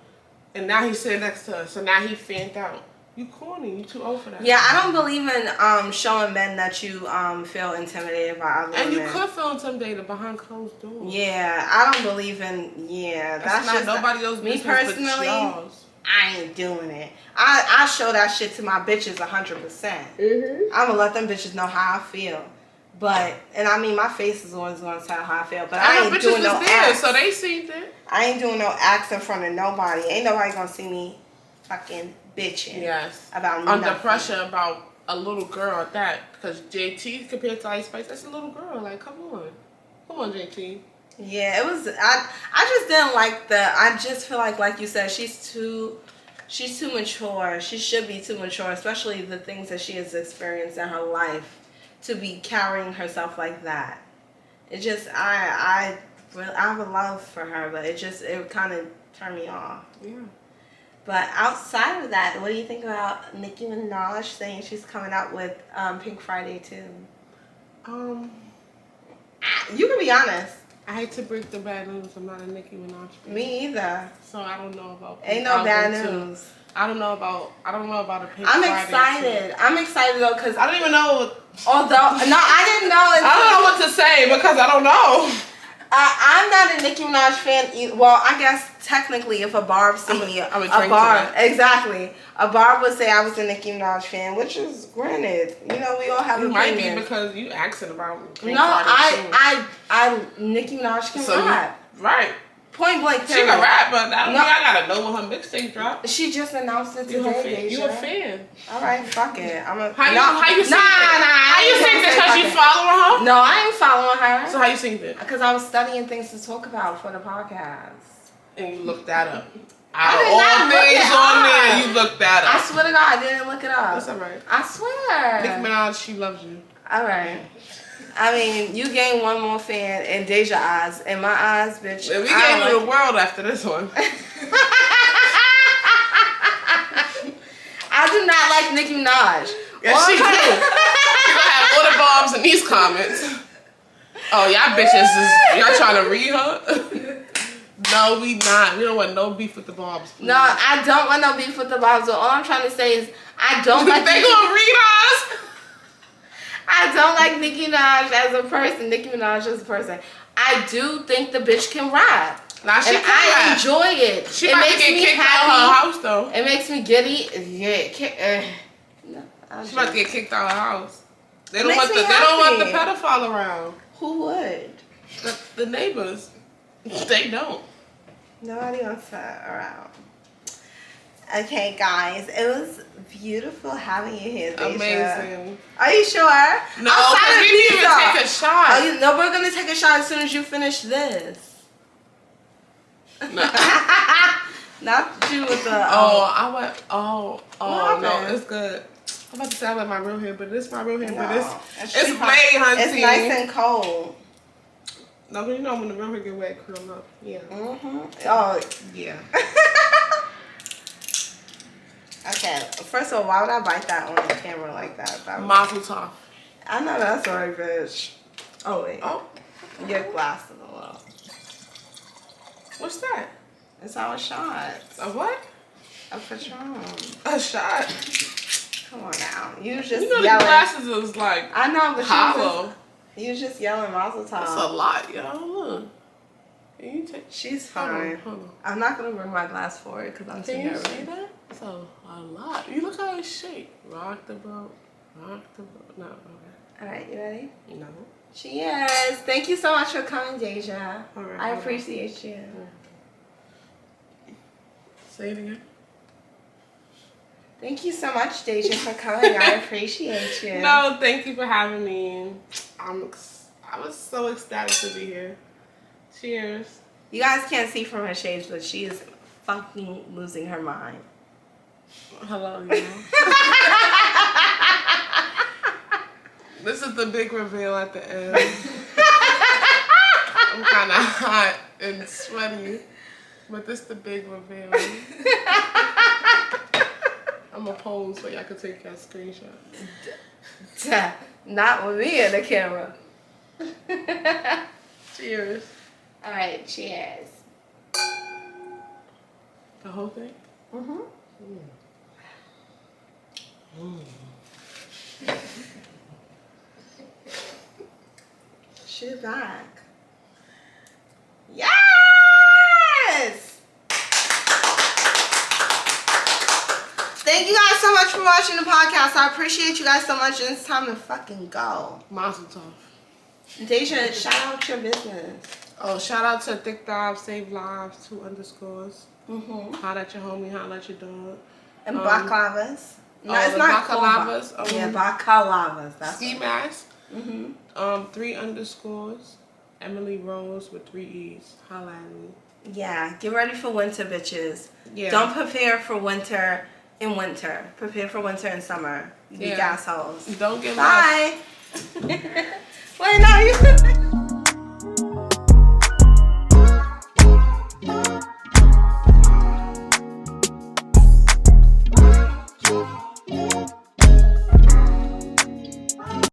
and now he's sitting next to her. So now he fanned out. You corny. You too old for that. Yeah, I don't believe in showing men that you feel intimidated by other and women. you could feel intimidated behind closed doors. Yeah, I don't believe in. That's not just nobody else's me business personally. but yours. I ain't doing it. I show that shit to my bitches 100%. I'm gonna let them bitches know how I feel. But and I mean my face is always gonna tell how I feel. But I ain't doing no acts. So they seen it. I ain't doing no acts in front of nobody. Ain't nobody gonna see me fucking bitching. Yes. About under nothing. pressure about a little girl at that. Because JT compared to Ice Spice, that's a little girl. Like, come on, JT. Yeah, it was. I just didn't like I just feel like you said, she's too mature. She should be too mature, especially the things that she has experienced in her life, to be carrying herself like that. It just I have a love for her, but it kind of turned me off. Yeah. But outside of that, what do you think about Nicki Minaj saying she's coming out with Pink Friday too? You can be honest. I hate to break the bad news. I'm not a Nicki Minaj fan. Me either. So I don't know about. Ain't no bad news. I don't know about a Pink I'm Friday excited. I'm excited though because I don't even know. Although I didn't know. I don't know what to say because I don't know. I'm not a Nicki Minaj fan either. Well, I guess technically, if a Barb see me, I'm a a drink Barb, to that. exactly, a Barb would say I was a Nicki Minaj fan, which is granted. You know, we all have You might opinions. be because you asking about. No, I Nicki Minaj can rap. Right. Point blank. She can rap, but that don't No. mean I gotta know when her mixtape drop. She just announced it You a today. fan? You a fan? All right, fuck it. I'm a. How you sing Nah, it? How you sing it? Cause you following her? No, I ain't following her. So how you sing it? Because I was studying things to talk about for the podcast. And you looked that up. I Out did of all not look things it on up. there, you looked that I up. swear to God, I didn't look it up. That's alright. I swear. Nicki Minaj, she loves you. All right. I mean, you gain one more fan in Deja eyes. In my eyes, bitch. And we I gave don't you the world after this one. I do not like Nicki Minaj. Yes, she do. She gonna have all the bombs in these comments. Oh, y'all bitches y'all trying to read her? No, we not. We don't want no beef with the bombs. Please. No, I don't want no beef with the Bobs. So all I'm trying to say is I don't like They gonna read us? I don't like Nicki Minaj as a person. Nicki Minaj as a person. I do think the bitch can rap. Nah, she And can I rap. enjoy it. She It about to makes get me kicked happy. out of her house though. It makes me giddy. Yeah, no, She about to get kicked out of her house. They It don't want makes the me they don't want the happy. pedophile around. Who would? The neighbors. They don't. Nobody wants that around. Okay, guys, it was beautiful having you here, Deja. Amazing. Are you sure? No, Outside because of we didn't even pizza. take a shot. No, we're gonna take a shot as soon as you finish this. No. Not you with the. Oh, I went. Oh, What no, happened? it's good. I'm about to say I like my real hair, but this my real hair. No, But it's too way, hot. hunty. It's nice and cold. No, but you know when the real hair get wet, curl up. Yeah. Oh. Yeah. Okay. First of all, why would I bite that on the camera like that? Mazel tov. I know that's right, bitch. Oh wait. Oh, Your glass is a little. what's that? It's our shot. A what? A Patron. A shot. Come on now. You just You know the yelling. glasses is like I know, but hollow. you just yelling Mazel Tov. That's a lot, yo. Look. Can you take? She's Hold fine. on, hold on. I'm not gonna bring my glass for it because I'm too Can you nervous. see that? It's a lot. You look how it's shaped. Rock the boat. Rock the boat. No, okay. All right, you ready? No. Cheers! Thank you so much for coming, Deja. All right, I hold on. appreciate you. Say it again. Thank you so much, Deja, for coming. I appreciate you. No, thank you for having me. I was so ecstatic to be here. Cheers. You guys can't see from her shades, but she is fucking losing her mind. Hello, you. This is the big reveal at the end. I'm kind of hot and sweaty, but this is the big reveal. I'm gonna pose so y'all can take that screenshot. Not with me in the camera. Cheers. All right, cheers. The whole thing? Mm-hmm. She's back. Yes! Thank you guys so much for watching the podcast. I appreciate you guys so much, and it's time to fucking go. Mazel tov. Deja, shout out your business. Oh, shout out to Thick Dive Save Lives 2 underscores. Mm-hmm. Holla at your homie, holla at your dog. And Bacalavas. No, oh, it's the not Bacalavas, called yeah, Bacalavas. That's Ski what- Mask. Mhm. 3 underscores. Emily Rose with 3 E's. Holla at me. Yeah, get ready for winter, bitches. Yeah. Don't prepare for winter in winter. Prepare for winter in summer. You Yeah. assholes. Don't give up. Bye. Wait, no, you.